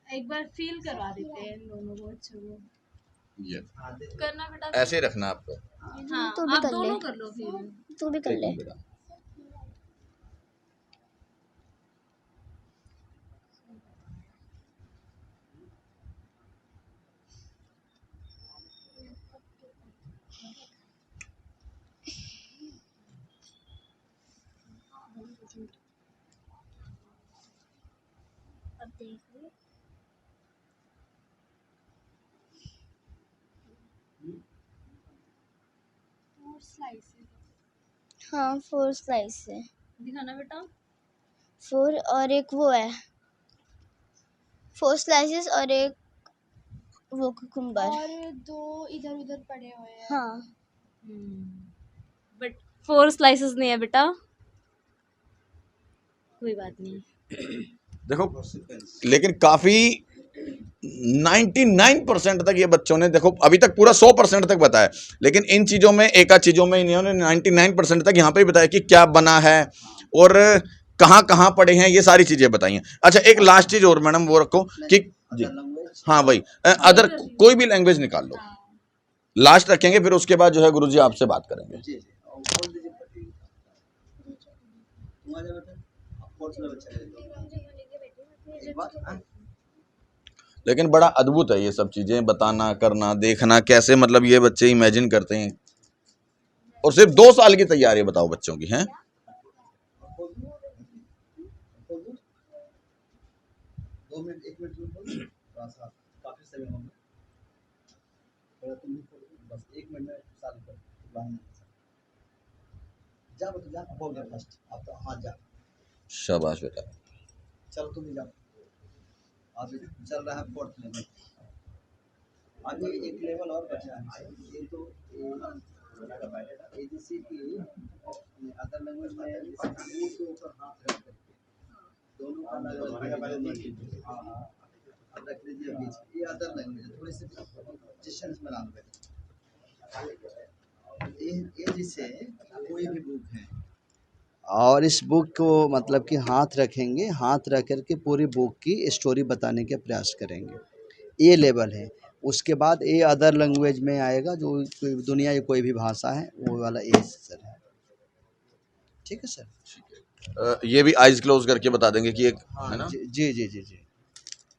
एक बार फील करवा देते हैं इन दोनों को अच्छे को। ये करना बेटा। ऐसे ही रखना आपको। हाँ, तू भी आप कर ले। दोनों कर लो फील। तू भी कर एक ले। मिनट बेटा। हाँ 4 स्लाइस है, दिखाना बेटा। 4 और एक वो है, 4 स्लाइसेस और एक वो कुकुम्बर। और 2 इधर उधर पड़े हुए हैं। हाँ बट 4 स्लाइसेस नहीं है बेटा, कोई बात नहीं। देखो, लेकिन काफी 99% तक ये बच्चों ने, देखो अभी तक पूरा 100% तक बताया, लेकिन इन चीजों में, एक आध चीजों में इन्होंने 99% तक यहाँ पे भी बताया कि क्या बना है और कहाँ कहाँ पड़े हैं, ये सारी चीजें बताई हैं। अच्छा, एक लास्ट चीज और मैडम वो रखो कि जी, हाँ भाई, अदर कोई भी लैंग्वेज निकाल लो, लास्ट रखेंगे, फिर उसके बाद जो है गुरुजी आपसे बात करेंगे। जी जी, और बोल दीजिए पट्टी। तुम्हारे बेटा आप कौन सा बच्चा है? एक बात, हाँ? लेकिन बड़ा अद्भुत है ये सब चीजें बताना, करना, देखना, कैसे मतलब ये बच्चे इमेजिन करते हैं। और सिर्फ 2 साल की तैयारी, बताओ बच्चों की, हैं। दो मिनट, 1 मिनट रुको, थोड़ा सा काफी समय हो गया, थोड़ा तुम भी खोलो, बस 1 मिनट में चालू कर, जा बेटा जा, हो गया फर्स्ट, अब तो हाथ जा, शाबाश बेटा। चलो तुम भी जाओ, अभी चल रहा है 4th लेवल, अभी एक लेवल और बचा है, ये तो जैसे कि अदर लैंग्वेज में मुंह के ऊपर हाथ रख करके दोनों का अलग अलग, हाँ हाँ, अब रख लीजिए बीच, ये अदर लैंग्वेज थोड़ी सी डिस्टेंस बना लो, ये जैसे कोई भी बुक है और इस बुक को मतलब कि हाथ रखेंगे, हाथ रख करके पूरी बुक की स्टोरी बताने के प्रयास करेंगे, ये लेवल है। उसके बाद ये अदर लैंग्वेज में आएगा, जो दुनिया की कोई भी भाषा है वो वाला ये सर है, ठीक है सर। ये भी आइज क्लोज करके बता देंगे कि एक हाँ है ना। जी जी जी जी जी,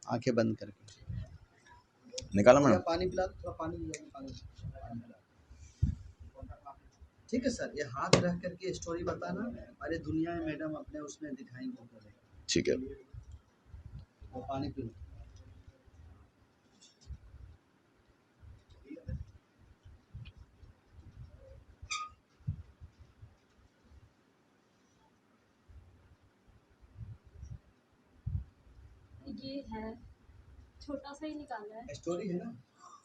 आंखें बंद करके निकाला मैडम। पानी पिला दो, थोड़ा पानी पिला, ठीक है सर। ये हाथ रख करके स्टोरी बताना, अरे दुनिया में मैडम अपने उसमें दिखाएंगे, ठीक है। वो पानी पी लो। ये है, छोटा सा ही निकाला है, स्टोरी है ना,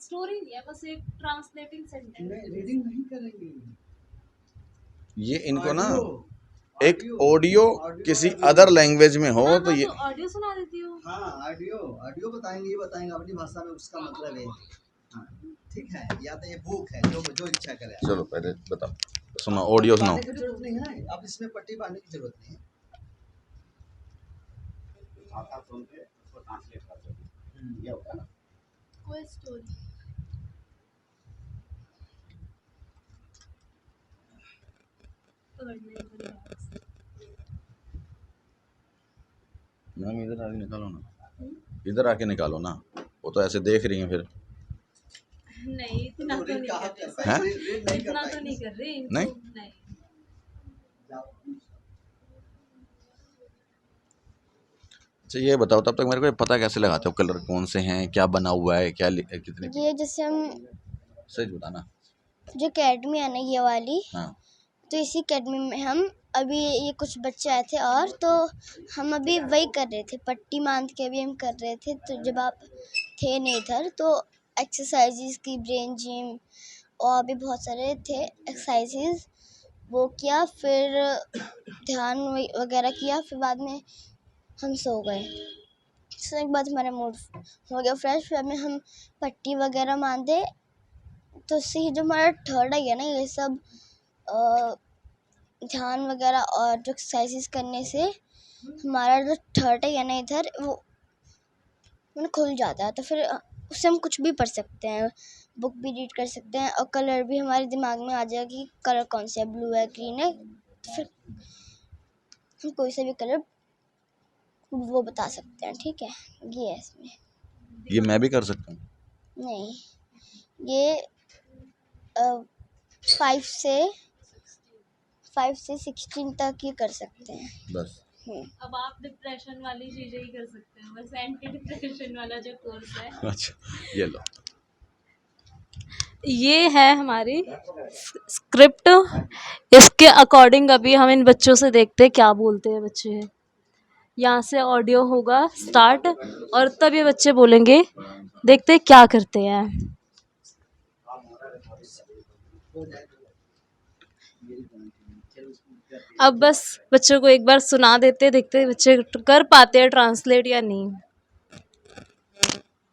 स्टोरी नहीं है, बस एक ट्रांसलेटिंग सेंटेंस। रीडिंग नहीं करेंगे, ये इनको ना ऑडियो, एक ऑडियो किसी अदर लैंग्वेज में हो तो ये, ऑडियो सुना देती हूँ। हाँ ऑडियो बताएंगे, ये बताएंगे अपनी भाषा में, उसका मतलब है, हाँ ठीक है, या तो ये बुक है, जो इच्छा करे। चलो पहले बताओ, सुनो ऑडियो सुनाओ। बांधने की जरूरत नहीं है, अब इसमें पट्टी बांधने की जरूरत नहीं है, भाषा सुन के उसको ट्रांसलेट कर दो, ये होगा ना कोई स्टोरी। मैम इधर आके निकालो ना, इधर आके निकालो ना, वो तो ऐसे देख रही हैं फिर। नहीं, इतना तो नहीं कर रहे, हैं? इतना तो नहीं कर रहे, इनको नहीं? नहीं। अच्छा ये बताओ, तब तक मेरे को ये पता कैसे लगाते हो कलर कौन से हैं, क्या बना हुआ है, क्या कितने, ये जैसे हम सच बताना। जो अकेडमी है ना ये वाली, हाँ तो इसी अकेडमी में हम अभी ये कुछ बच्चे आए थे, और तो हम अभी वही कर रहे थे, पट्टी बांध के अभी हम कर रहे थे, तो जब आप थे नहीं इधर तो एक्सरसाइजेस की, ब्रेन जिम और भी बहुत सारे थे एक्सरसाइजेस, वो किया, फिर ध्यान वगैरह किया, फिर बाद में हम सो गए। सोने के बाद हमारा मूड हो गया फ्रेश, फिर में हम पट्टी वगैरह बांधे, तो उससे ही जो हमारा थर्ड आई है ना, ये सब ध्यान वगैरह और जो एक्सरसाइजेस करने से हमारा जो थर्ड आई है ना इधर, वो मैंने खुल जाता है, तो फिर उससे हम कुछ भी पढ़ सकते हैं, बुक भी रीड कर सकते हैं, और कलर भी हमारे दिमाग में आ जाएगा कि कलर कौन सा है, ब्लू है, ग्रीन है, तो फिर हम कोई सा भी कलर वो बता सकते हैं, ठीक है। ये है इसमें। ये मैं भी कर सकता हूँ? नहीं, ये 5 से 16 तक ही कर सकते हैं बस। अब आप डिप्रेशन वाली चीजें ही कर सकते हैं, बस एंटी डिप्रेशन वाला जो कोर्स है। अच्छा ये लो, ये है हमारी स्क्रिप्ट। इसके अकॉर्डिंग अभी हम इन बच्चों से देखते हैं क्या बोलते हैं बच्चे। यहाँ से ऑडियो होगा स्टार्ट और तब ये बच्चे बोलेंगे, देखते हैं क्या करते हैं। अब बस बच्चों को एक बार सुना देते, देखते हैं बच्चे कर पाते हैं ट्रांसलेट या नहीं।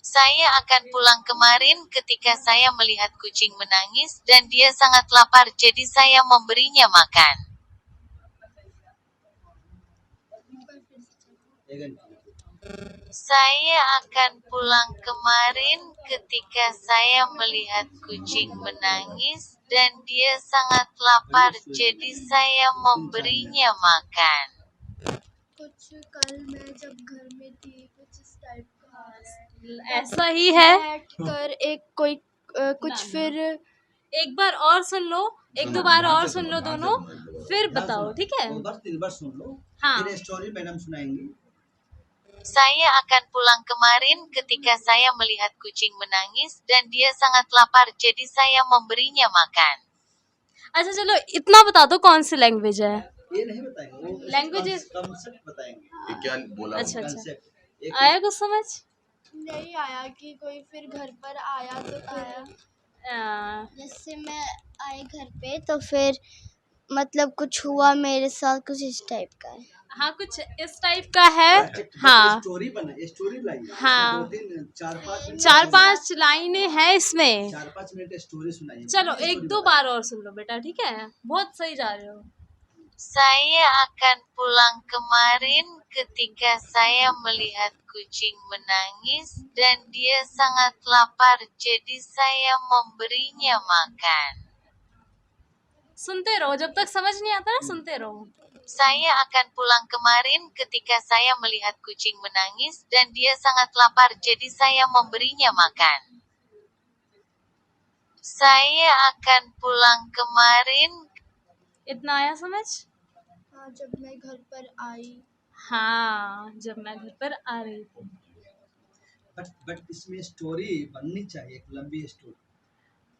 Saya akan pulang kemarin ketika saya melihat kucing menangis dan dia sangat lapar, jadi saya memberinya makan. Saya akan pulang kemarin ketika saya melihat kucing menangis dan dia sangat lapar, jadi saya memberinya makan. कुछ कल मैं जब घर में थी कुछ इस type का ऐसा ही है। बैठ कर एक कोई कुछ फिर एक बार और सुन लो, एक दो बार और सुन लो दोनों, फिर बताओ, ठीक है? दो बार तीन बार सुन लो, हाँ। फिर स्टोरी मैडम सुनाएंगी। Saya akan pulang kemarin ketika saya melihat kucing menangis dan dia sangat lapar, jadi saya memberinya makan. अच्छा चलो इतना बता दो कौन सी लैंग्वेज है। ये नहीं बताएंगे, वो Languages- कंसेप्ट बताएंगे। ये क्या बोला अच्छा अच्छा, कंसेप्ट एक आया कुछ समझ? नहीं आया कि कोई फिर घर पर आया तो फिर जैसे मैं आई घर पे तो फिर मतलब कुछ हुआ मेरे साथ, कुछ इस टाइप का है। हाँ कुछ इस टाइप का है। हाँ स्टोरी बना, स्टोरी लाइन। हाँ। 4-5 चार पांच लाइनें हैं इसमें। 4-5 मिनट स्टोरी सुनाइए। चलो एक दो बार और सुन लो बेटा, ठीक है? बहुत सही जा रहे हो। Saya akan pulang kemarin ketika saya melihat kucing menangis dan dia sangat lapar, jadi saya memberinya makan. सुनते रहो जब तक समझ नहीं आता ना, सुनते रहो। Saya akan pulang kemarin ketika saya melihat kucing menangis dan dia sangat lapar, jadi saya memberinya makan. Saya akan pulang kemarin. इतना आया समझ? हाँ जब मैं घर पर आई हाँ जब मैं घर पर आ रही थी। बट इसमें स्टोरी बननी चाहिए, एक लंबी स्टोरी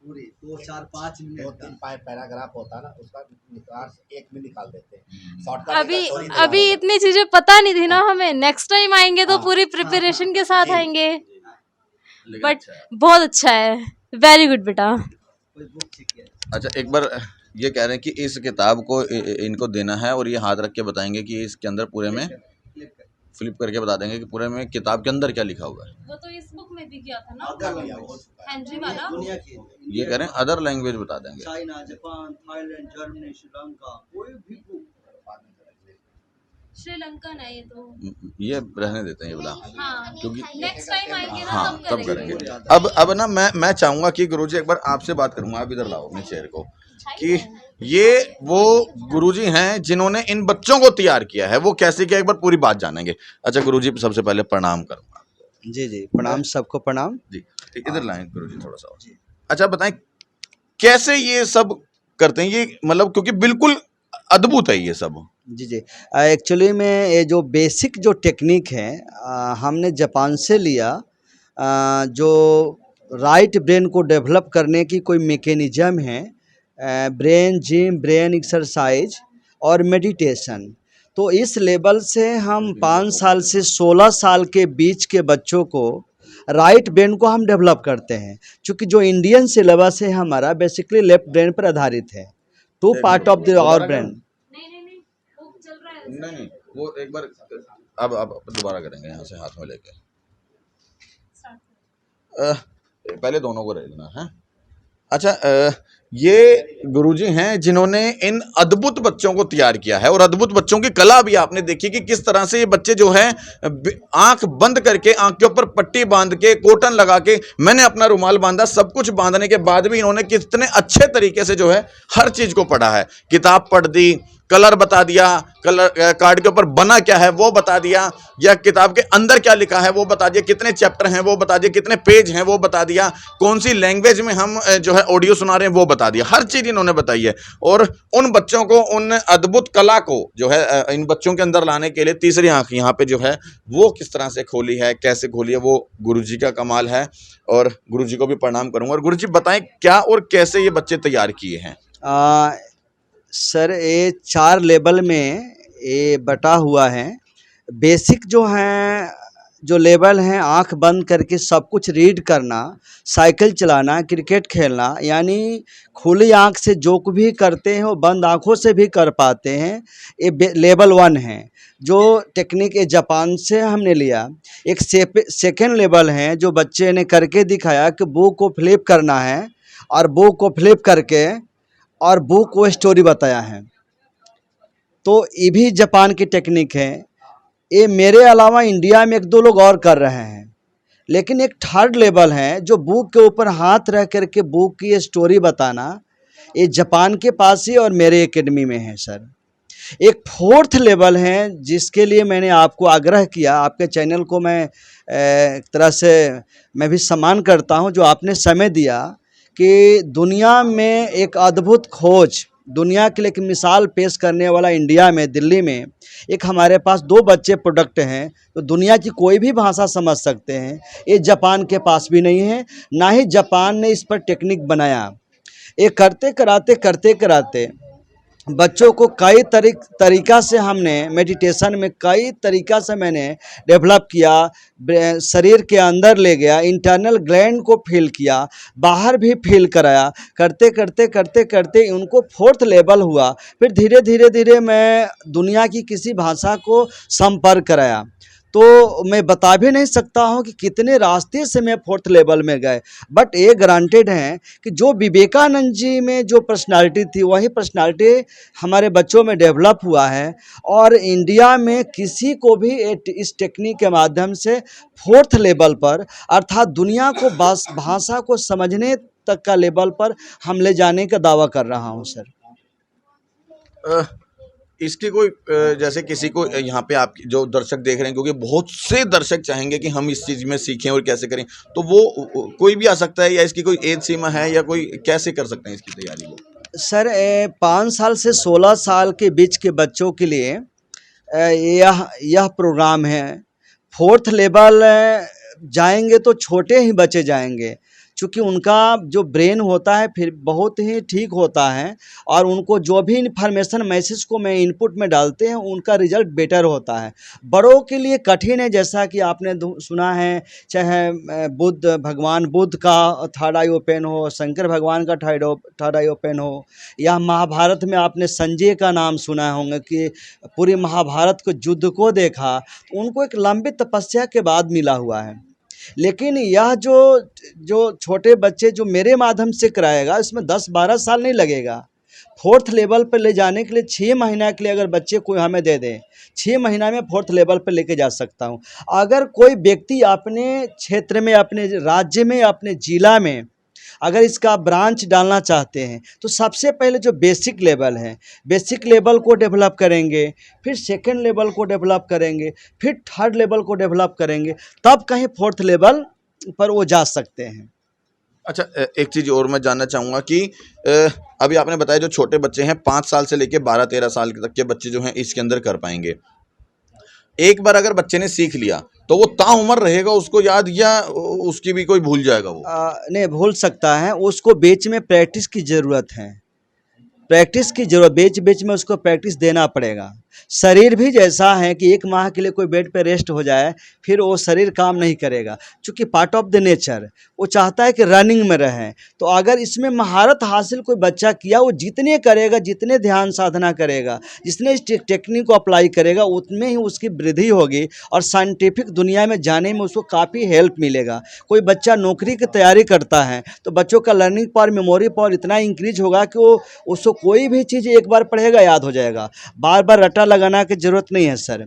पूरी 2-4-5 दो मिनट तीन का। पैराग्राफ होता है ना, उसका निकाल एक में निकाल देते हैं। शॉर्टकट अभी का story तैयार अभी होता है। इतनी चीजें पता नहीं थी ना हमें। नेक्स्ट टाइम आएंगे तो हाँ, पूरी प्रिपरेशन के साथ जी। आएंगे। लेकिन बट अच्छा है। बहुत अच्छा है, वेरी गुड बेटा। कोई बुक चाहिए। अच्छा एक बार ये कह रहे हैं कि इस किताब को इनको देना है और ये हाथ रख के बताएंगे कि इसके अंदर पूरे में फ्लिप करके बता देंगे कि पूरे में किताब के अंदर क्या लिखा हुआ है। वो तो इस बुक में भी किया था ना, अदर लैंग्वेज, हेनरी वाला। दुनिया की ये कह रहे हैं अदर लैंग्वेज बता देंगे। China, Japan, Thailand, Germany, Sri Lanka, कोई भी बुक। श्रीलंकन है ये तो। ये रहने देते हैं ये बोला, हाँ क्योंकि नेक्स्ट टाइम आएंगे ना हाँ तब तब करेंगे। करेंगे। अब ना मैं चाहूंगा कि गुरुजी एक बार आपसे बात करूंगा, आप इधर लाओ अपने चेयर को, कि ये वो गुरुजी हैं जिन्होंने इन बच्चों को तैयार किया है, वो कैसे किया एक बार पूरी बात जानेंगे। अच्छा गुरुजी सबसे पहले प्रणाम करूंगा। जी जी प्रणाम, सबको प्रणाम। जी इधर लाएं गुरुजी थोड़ा सा। अच्छा बताएं कैसे ये सब करते हैं, ये मतलब क्योंकि बिल्कुल अद्भुत है ये सब। जी जी एक्चुअली में ये जो बेसिक जो टेक्निक है हमने जापान से लिया। जो राइट ब्रेन को डेवलप करने की कोई मैकेनिज्म है, ब्रेन जिम, ब्रेन एक्सरसाइज और मेडिटेशन। तो इस लेवल से हम 5 साल से 16 साल के बीच के बच्चों को राइट ब्रेन को हम डेवलप करते हैं। क्योंकि जो इंडियन सिलेबस है हमारा बेसिकली लेफ्ट ब्रेन पर आधारित है। 2 part of the our brain. नहीं वो चल रहा है। नहीं वो एक बार अब दोबारा करेंगे यहाँ से हाथ में लेके। पहले दोनों को रहना है। अच्छा ये गुरुजी हैं जिन्होंने इन अद्भुत बच्चों को तैयार किया है, और अद्भुत बच्चों की कला भी आपने देखी कि किस तरह से ये बच्चे जो हैं आंख बंद करके, आंख के ऊपर पट्टी बांध के, कॉटन लगा के, मैंने अपना रुमाल बांधा, सब कुछ बांधने के बाद भी इन्होंने कितने अच्छे तरीके से जो है हर चीज को पढ़ा है। किताब पढ़ दी, कलर बता दिया, कलर कार्ड के ऊपर बना क्या है वो बता दिया, या किताब के अंदर क्या लिखा है वो बता दिया, कितने चैप्टर हैं वो बता दिया, कितने पेज हैं वो बता दिया, कौन सी लैंग्वेज में हम जो है ऑडियो सुना रहे हैं वो बता बता दिया, हर चीज इन्होंने बताई है। और उन बच्चों को, उन अद्भुत कला को जो है इन बच्चों के अंदर लाने के लिए तीसरी आंख यहाँ पे जो है वो किस तरह से खोली है, कैसे खोली है, वो गुरुजी का कमाल है। और गुरुजी को भी प्रणाम करूंगा। और गुरुजी बताएं क्या और कैसे ये बच्चे तैयार किए हैं। सर ये 4 लेवल में ये बटा हुआ है। बेसिक जो हैं, जो लेवल हैं, आंख बंद करके सब कुछ रीड करना, साइकिल चलाना, क्रिकेट खेलना, यानी खुली आंख से जो कुछ भी करते हैं वो बंद आंखों से भी कर पाते हैं। ये लेवल 1 है, जो टेक्निक ये जापान से हमने लिया। एक सेकेंड लेवल है जो बच्चे ने करके दिखाया कि बुक को फ्लिप करना है, और बुक को फ्लिप करके और बुक को स्टोरी बताया है। तो ये भी जापान की टेक्निक है। ये मेरे अलावा इंडिया में 1-2 लोग और कर रहे हैं। लेकिन एक थर्ड लेवल है जो बुक के ऊपर हाथ रख करके बुक की स्टोरी बताना, ये जापान के पास ही और मेरे एकेडमी में है सर। एक फोर्थ लेवल है जिसके लिए मैंने आपको आग्रह किया, आपके चैनल को मैं एक तरह से मैं भी सम्मान करता हूं जो आपने समय दिया कि दुनिया में एक अद्भुत खोज, दुनिया के लिए एक मिसाल पेश करने वाला इंडिया में, दिल्ली में एक हमारे पास 2 बच्चे प्रोडक्ट हैं। तो दुनिया की कोई भी भाषा समझ सकते हैं। ये जापान के पास भी नहीं है, ना ही जापान ने इस पर टेक्निक बनाया। ये करते कराते बच्चों को कई तरीका से हमने मेडिटेशन में कई तरीका से मैंने डेवलप किया, शरीर के अंदर ले गया, इंटरनल ग्लैंड को फील किया, बाहर भी फील कराया। करते उनको 4th लेवल हुआ। फिर धीरे मैं दुनिया की किसी भाषा को संपर्क कराया। तो मैं बता भी नहीं सकता हूं कि कितने रास्ते से मैं 4th लेवल में गए, बट ये गारंटेड है कि जो विवेकानंद जी में जो पर्सनालिटी थी वही पर्सनालिटी हमारे बच्चों में डेवलप हुआ है। और इंडिया में किसी को भी इस टेक्निक के माध्यम से 4th लेवल पर, अर्थात दुनिया को भाषा को समझने तक का लेवल पर हम ले जाने का दावा कर रहा हूं सर। इसकी कोई जैसे किसी को यहाँ पे आप जो दर्शक देख रहे हैं, क्योंकि बहुत से दर्शक चाहेंगे कि हम इस चीज़ में सीखें और कैसे करें, तो वो कोई भी आ सकता है या इसकी कोई एज सीमा है या कोई कैसे कर सकते हैं इसकी तैयारी को? सर 5 साल से 16 साल के बीच के बच्चों के लिए यह प्रोग्राम है। 4th लेवल जाएंगे तो छोटे ही बच्चे जाएंगे, चूँकि उनका जो ब्रेन होता है फिर बहुत ही ठीक होता है, और उनको जो भी इन्फॉर्मेशन मैसेज को मैं इनपुट में डालते हैं उनका रिजल्ट बेटर होता है। बड़ों के लिए कठिन है, जैसा कि आपने सुना है, चाहे भगवान बुद्ध का 3rd आई ओपन हो, शंकर भगवान का 3rd आई ओपन हो, या महाभारत में आपने संजय का नाम सुना होंगे कि पूरी महाभारत को युद्ध को देखा, तो उनको एक लंबी तपस्या के बाद मिला हुआ है। लेकिन यह जो छोटे बच्चे जो मेरे माध्यम से कराएगा, इसमें 10-12 साल नहीं लगेगा। 4th लेवल पर ले जाने के लिए 6 महीना के लिए अगर बच्चे कोई हमें दे दें, 6 महीना में 4th लेवल पर लेके जा सकता हूं। अगर कोई व्यक्ति अपने क्षेत्र में, अपने राज्य में, अपने जिला में अगर इसका ब्रांच डालना चाहते हैं तो सबसे पहले जो बेसिक लेवल है, बेसिक लेवल को डेवलप करेंगे, फिर 2nd लेवल को डेवलप करेंगे, फिर 3rd लेवल को डेवलप करेंगे, तब कहीं 4th लेवल पर वो जा सकते हैं। अच्छा, एक चीज़ और मैं जानना चाहूँगा कि अभी आपने बताया जो छोटे बच्चे हैं 5 साल से लेकर 12-13 साल तक के बच्चे जो हैं इसके अंदर कर पाएंगे। एक बार अगर बच्चे ने सीख लिया तो वो ताउम्र रहेगा उसको याद, या उसकी भी कोई भूल जाएगा वो? नहीं भूल सकता है, उसको बीच में प्रैक्टिस की ज़रूरत है, प्रैक्टिस की जरूरत, बीच में उसको प्रैक्टिस देना पड़ेगा। शरीर भी जैसा है कि 1 माह के लिए कोई बेड पे रेस्ट हो जाए फिर वो शरीर काम नहीं करेगा, क्योंकि पार्ट ऑफ द नेचर वो चाहता है कि रनिंग में रहें। तो अगर इसमें महारत हासिल कोई बच्चा किया, वो जितने करेगा, जितने ध्यान साधना करेगा, जितने इस टेक्निक को अप्लाई करेगा, उतने ही उसकी वृद्धि होगी और साइंटिफिक दुनिया में जाने में उसको काफ़ी हेल्प मिलेगा। कोई बच्चा नौकरी की तैयारी करता है तो बच्चों का लर्निंग पावर, मेमोरी पावर इतना इंक्रीज होगा कि वो उसको कोई भी चीज़ एक बार पढ़ेगा याद हो जाएगा, बार बार रटा लगाना की ज़रूरत नहीं है सर।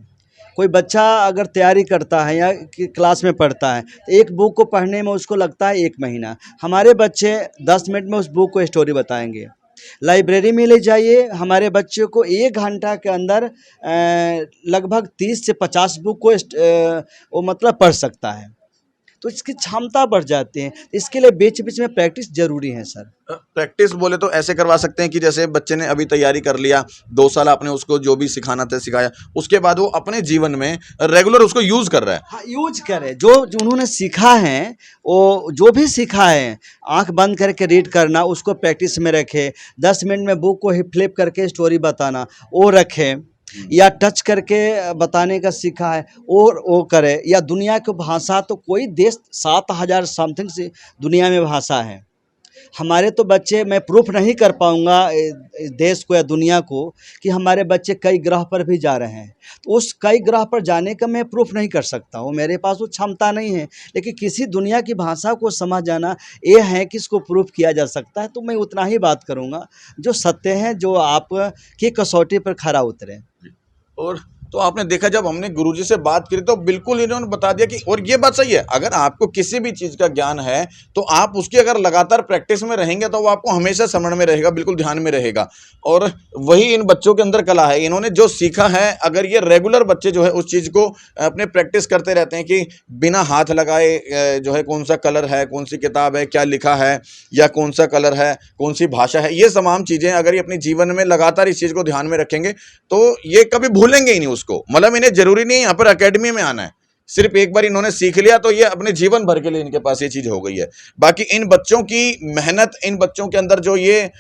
कोई बच्चा अगर तैयारी करता है या क्लास में पढ़ता है तो एक बुक को पढ़ने में उसको लगता है 1 महीना, हमारे बच्चे 10 मिनट में उस बुक को स्टोरी बताएंगे। लाइब्रेरी में ले जाइए, हमारे बच्चों को 1 घंटा के अंदर लगभग 30 से 50 बुक को वो मतलब पढ़ सकता है। तो इसकी क्षमता बढ़ जाती है। इसके लिए बीच बीच में प्रैक्टिस जरूरी है सर। प्रैक्टिस बोले तो ऐसे करवा सकते हैं कि जैसे बच्चे ने अभी तैयारी कर लिया, 2 साल आपने उसको जो भी सिखाना था सिखाया, उसके बाद वो अपने जीवन में रेगुलर उसको यूज कर रहा है। हाँ, यूज करें जो उन्होंने सीखा है, वो जो भी सीखा है आंख बंद करके रीड करना, उसको प्रैक्टिस में रखे। 10 मिनट में बुक को फ्लिप करके स्टोरी बताना वो रखे, या टच करके बताने का सीखा है और वो करे। या दुनिया की भाषा, तो कोई देश 7000 समथिंग से दुनिया में भाषा है। हमारे तो बच्चे, मैं प्रूफ नहीं कर पाऊंगा इस देश को या दुनिया को कि हमारे बच्चे कई ग्रह पर भी जा रहे हैं, तो उस कई ग्रह पर जाने का मैं प्रूफ नहीं कर सकता हूँ, मेरे पास वो क्षमता नहीं है। लेकिन किसी दुनिया की भाषा को समझ जाना ये है कि इसको प्रूफ किया जा सकता है। तो मैं उतना ही बात करूँगा जो सत्य है, जो आप की कसौटी पर खरा उतरे। और तो आपने देखा, जब हमने गुरुजी से बात करी तो बिल्कुल इन्होंने बता दिया कि, और ये बात सही है, अगर आपको किसी भी चीज़ का ज्ञान है तो आप उसकी अगर लगातार प्रैक्टिस में रहेंगे तो वो आपको हमेशा स्मरण में रहेगा, बिल्कुल ध्यान में रहेगा। और वही इन बच्चों के अंदर कला है, इन्होंने जो सीखा है, अगर ये रेगुलर बच्चे जो है उस चीज़ को अपने प्रैक्टिस करते रहते हैं कि बिना हाथ लगाए जो है कौन सा कलर है, कौन सी किताब है, क्या लिखा है, या कौन सा कलर है, कौन सी भाषा है, ये तमाम चीज़ें अगर ये अपने जीवन में लगातार इस चीज़ को ध्यान में रखेंगे तो ये कभी भूलेंगे ही नहीं उसको। मतलब इन्हें जरूरी नहीं है यहाँ पर एकेडमी में आना है, सिर्फ एक बार इन्होंने सीख लिया तो ये अपने जीवन भर के लिए इनके पास ये चीज हो गई है। बाकी इन बच्चों की मेहनत, इन बच्चों के अंदर जो ये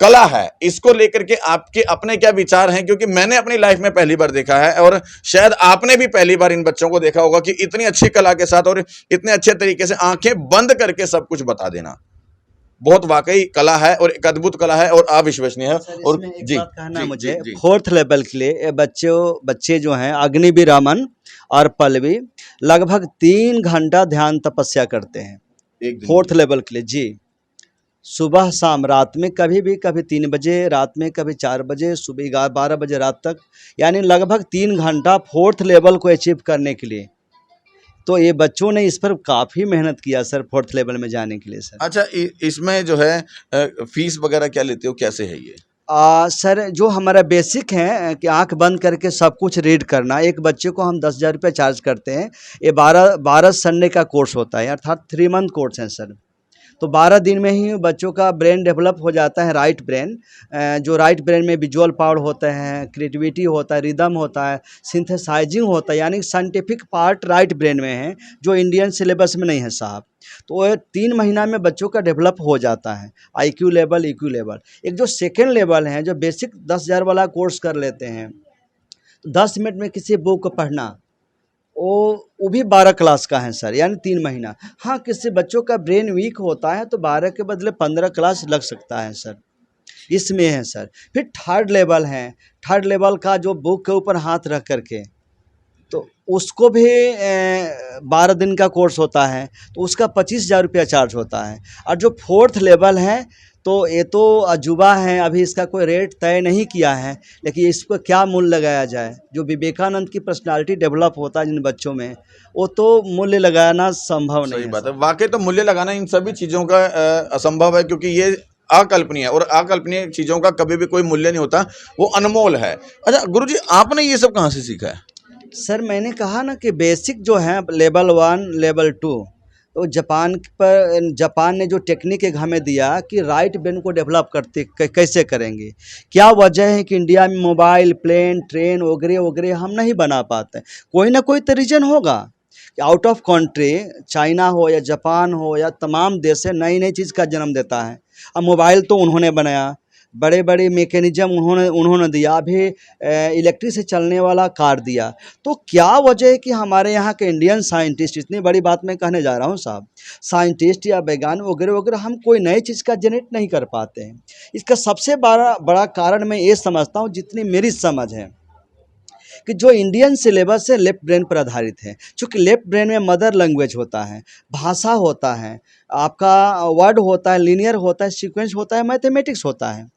कला है, इसको लेकर के आपके अपने क्या विचार हैं? क्योंकि मैंने अपनी लाइफ में पहली बार देखा है और शायद आपने भी पहली बार इन बच्चों को देखा होगा कि इतनी अच्छी कला के साथ और इतने अच्छे तरीके से आंखें बंद करके सब कुछ बता देना, बहुत वाकई कला है और एक अद्भुत कला है और अविश्वसनीय है। और एक जी बात कहना जी, मुझे, जी, जी। 4th लेवल के लिए ये बच्चे जो हैं अग्निवीर अमन और पल्लवी लगभग 3 घंटा ध्यान तपस्या करते हैं एक दिन 4th लेवल के लिए जी। सुबह शाम, रात में कभी भी, कभी 3 बजे रात में, कभी 4 बजे, सुबह 12 बजे रात तक, यानी लगभग 3 घंटा 4th लेवल को अचीव करने के लिए। तो ये बच्चों ने इस पर काफ़ी मेहनत किया सर, 4th लेवल में जाने के लिए सर। अच्छा, इसमें जो है फीस वगैरह क्या लेते हो, कैसे है ये? सर जो हमारा बेसिक है कि आंख बंद करके सब कुछ रीड करना, एक बच्चे को हम 10,000 रुपये चार्ज करते हैं। ये 12 संडे का कोर्स होता है, अर्थात 3 मंथ कोर्स है सर। तो 12 दिन में ही बच्चों का ब्रेन डेवलप हो जाता है, राइट ब्रेन। जो राइट ब्रेन में विजुअल पावर होते हैं, क्रिएटिविटी होता है, रिदम होता है, सिंथेसाइजिंग होता है, यानी साइंटिफिक पार्ट राइट ब्रेन में है जो इंडियन सिलेबस में नहीं है साहब। तो 3 महीना में बच्चों का डेवलप हो जाता है IQ लेवल, EQ लेवल। एक जो सेकेंड लेवल है, जो बेसिक 10,000 वाला कोर्स कर लेते हैं, 10 मिनट में किसी बुक को पढ़ना, वो भी 12 क्लास का है सर, यानी 3 महीना। हाँ, किसी बच्चों का ब्रेन वीक होता है तो 12 के बदले 15 क्लास लग सकता है सर, इसमें है सर। फिर 3rd लेवल है, 3rd लेवल का जो बुक के ऊपर हाथ रख करके, तो उसको भी 12 दिन का कोर्स होता है, तो उसका 25,000 रुपया चार्ज होता है। और जो 4th लेवल है, तो ये तो अजूबा है, अभी इसका कोई रेट तय नहीं किया है, लेकिन इसको क्या मूल्य लगाया जाए। जो विवेकानंद की पर्सनालिटी डेवलप होता है जिन बच्चों में, वो तो मूल्य लगाना संभव नहीं सही है बात सर। है, वाकई तो मूल्य लगाना इन सभी चीज़ों का असंभव है, क्योंकि ये अकल्पनीय है और अकल्पनीय चीज़ों का कभी भी कोई मूल्य नहीं होता, वो अनमोल है। अच्छा गुरुजी, आपने ये सब कहाँ से सीखा है? सर मैंने कहा ना कि बेसिक जो है लेवल 1, लेवल 2, तो जापान ने जो टेक्निक एक हमें दिया कि राइट ब्रेन को डेवलप करते कैसे करेंगे। क्या वजह है कि इंडिया में मोबाइल, प्लेन, ट्रेन वगैरह वगैरह हम नहीं बना पाते? कोई ना कोई तो रीजन होगा। आउट ऑफ कंट्री, चाइना हो या जापान हो या तमाम देश से नई नई चीज़ का जन्म देता है। अब मोबाइल तो उन्होंने बनाया, बड़े बड़े मैकेनिज्म उन्होंने दिया, अभी इलेक्ट्रिक से चलने वाला कार दिया। तो क्या वजह है कि हमारे यहाँ के इंडियन साइंटिस्ट, इतनी बड़ी बात मैं कहने जा रहा हूँ साहब, साइंटिस्ट या वैज्ञानिक वगैरह वगैरह हम कोई नई चीज़ का जनरेट नहीं कर पाते हैं? इसका सबसे बड़ा कारण मैं ये समझता हूँ, जितनी मेरी समझ है, कि जो इंडियन सिलेबस है लेफ्ट ब्रेन पर आधारित है। चूँकि लेफ्ट ब्रेन में मदर लैंग्वेज होता है, भाषा होता है, आपका वर्ड होता है, लीनियर होता है, सीक्वेंस होता है, मैथमेटिक्स होता है।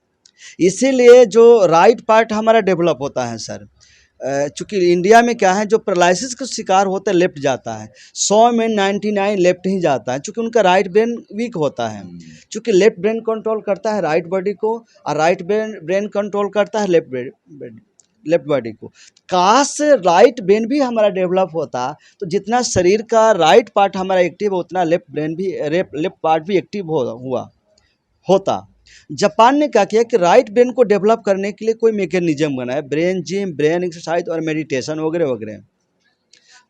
इसीलिए जो राइट पार्ट हमारा डेवलप होता है सर। चूँकि इंडिया में क्या है, जो पैरालिसिस का शिकार होता है लेफ्ट जाता है, 100 में 99 लेफ्ट ही जाता है, चूँकि उनका राइट ब्रेन वीक होता है। चूँकि लेफ्ट ब्रेन कंट्रोल करता है राइट बॉडी को और राइट ब्रेन कंट्रोल करता है लेफ्ट ब्रेन। लेफ्ट बॉडी को। काश राइट ब्रेन भी हमारा डेवलप होता तो जितना शरीर का राइट पार्ट हमारा एक्टिव है उतना लेफ्ट ब्रेन भी लेफ्ट पार्ट भी एक्टिव होता। जापान ने क्या किया कि राइट ब्रेन को डेवलप करने के लिए कोई मैकेनिज्म बनाया, ब्रेन जिम, ब्रेन एक्सरसाइज और मेडिटेशन वगैरह वगैरह।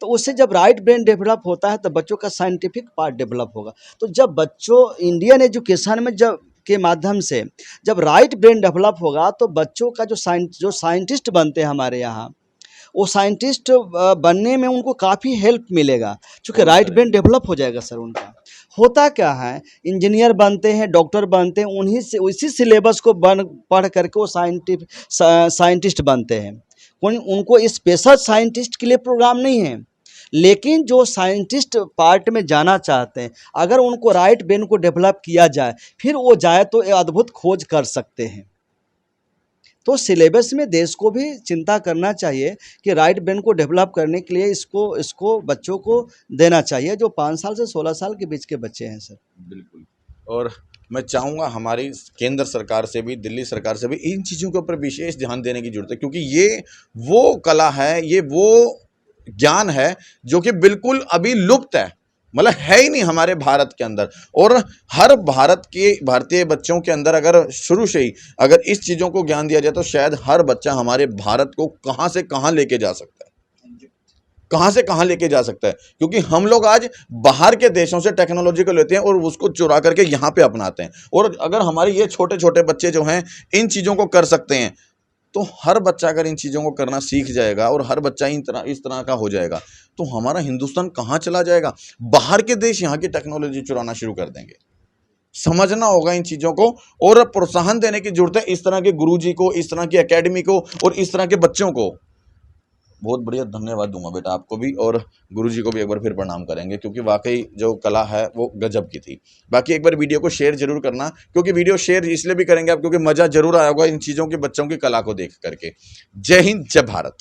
तो उससे जब राइट ब्रेन डेवलप होता है तो बच्चों का साइंटिफिक पार्ट डेवलप होगा। तो जब बच्चों इंडियन एजुकेशन में जब के माध्यम से जब राइट ब्रेन डेवलप होगा तो बच्चों का जो साइंटिस्ट बनते हैं हमारे यहाँ, वो साइंटिस्ट बनने में उनको काफ़ी हेल्प मिलेगा, क्योंकि राइट ब्रेन डेवलप हो जाएगा सर उनका। होता क्या है, इंजीनियर बनते हैं, डॉक्टर बनते हैं, उन्हीं से उसी सिलेबस को पढ़ करके वो साइंटिस्ट बनते हैं। उनको स्पेशल साइंटिस्ट के लिए प्रोग्राम नहीं है, लेकिन जो साइंटिस्ट पार्ट में जाना चाहते हैं अगर उनको राइट ब्रेन को डेवलप किया जाए फिर वो जाए तो अद्भुत खोज कर सकते हैं। तो सिलेबस में देश को भी चिंता करना चाहिए कि राइट ब्रेन को डेवलप करने के लिए इसको बच्चों को देना चाहिए, जो 5 साल से 16 साल के बीच के बच्चे हैं सर। बिल्कुल। और मैं चाहूँगा हमारी केंद्र सरकार से भी, दिल्ली सरकार से भी इन चीज़ों के ऊपर विशेष ध्यान देने की ज़रूरत है, क्योंकि ये वो कला है, ये वो ज्ञान है जो कि बिल्कुल अभी लुप्त है, मतलब है ही नहीं हमारे भारत के अंदर। और हर भारतीय बच्चों के अंदर अगर शुरू से ही अगर इस चीज़ों को ज्ञान दिया जाए तो शायद हर बच्चा हमारे भारत को कहाँ से कहाँ लेके जा सकता है, कहाँ से कहाँ लेके जा सकता है। क्योंकि हम लोग आज बाहर के देशों से टेक्नोलॉजी को लेते हैं और उसको चुरा करके यहाँ पे अपनाते हैं। और अगर हमारे ये छोटे छोटे बच्चे जो हैं इन चीज़ों को कर सकते हैं तो हर बच्चा अगर इन चीज़ों को करना सीख जाएगा और हर बच्चा इस तरह का हो जाएगा तो हमारा हिंदुस्तान कहाँ चला जाएगा। बाहर के देश यहाँ की टेक्नोलॉजी चुराना शुरू कर देंगे। समझना होगा इन चीज़ों को और प्रोत्साहन देने की जरूरत है इस तरह के गुरुजी को, इस तरह की एकेडमी को और इस तरह के बच्चों को। बहुत बढ़िया, धन्यवाद दूंगा बेटा आपको भी, और गुरुजी को भी एक बार फिर प्रणाम करेंगे, क्योंकि वाकई जो कला है वो गजब की थी। बाकी एक बार वीडियो को शेयर जरूर करना, क्योंकि वीडियो शेयर इसलिए भी करेंगे आप क्योंकि मज़ा जरूर आया होगा इन चीज़ों के बच्चों की कला को देख करके। जय हिंद, जय भारत।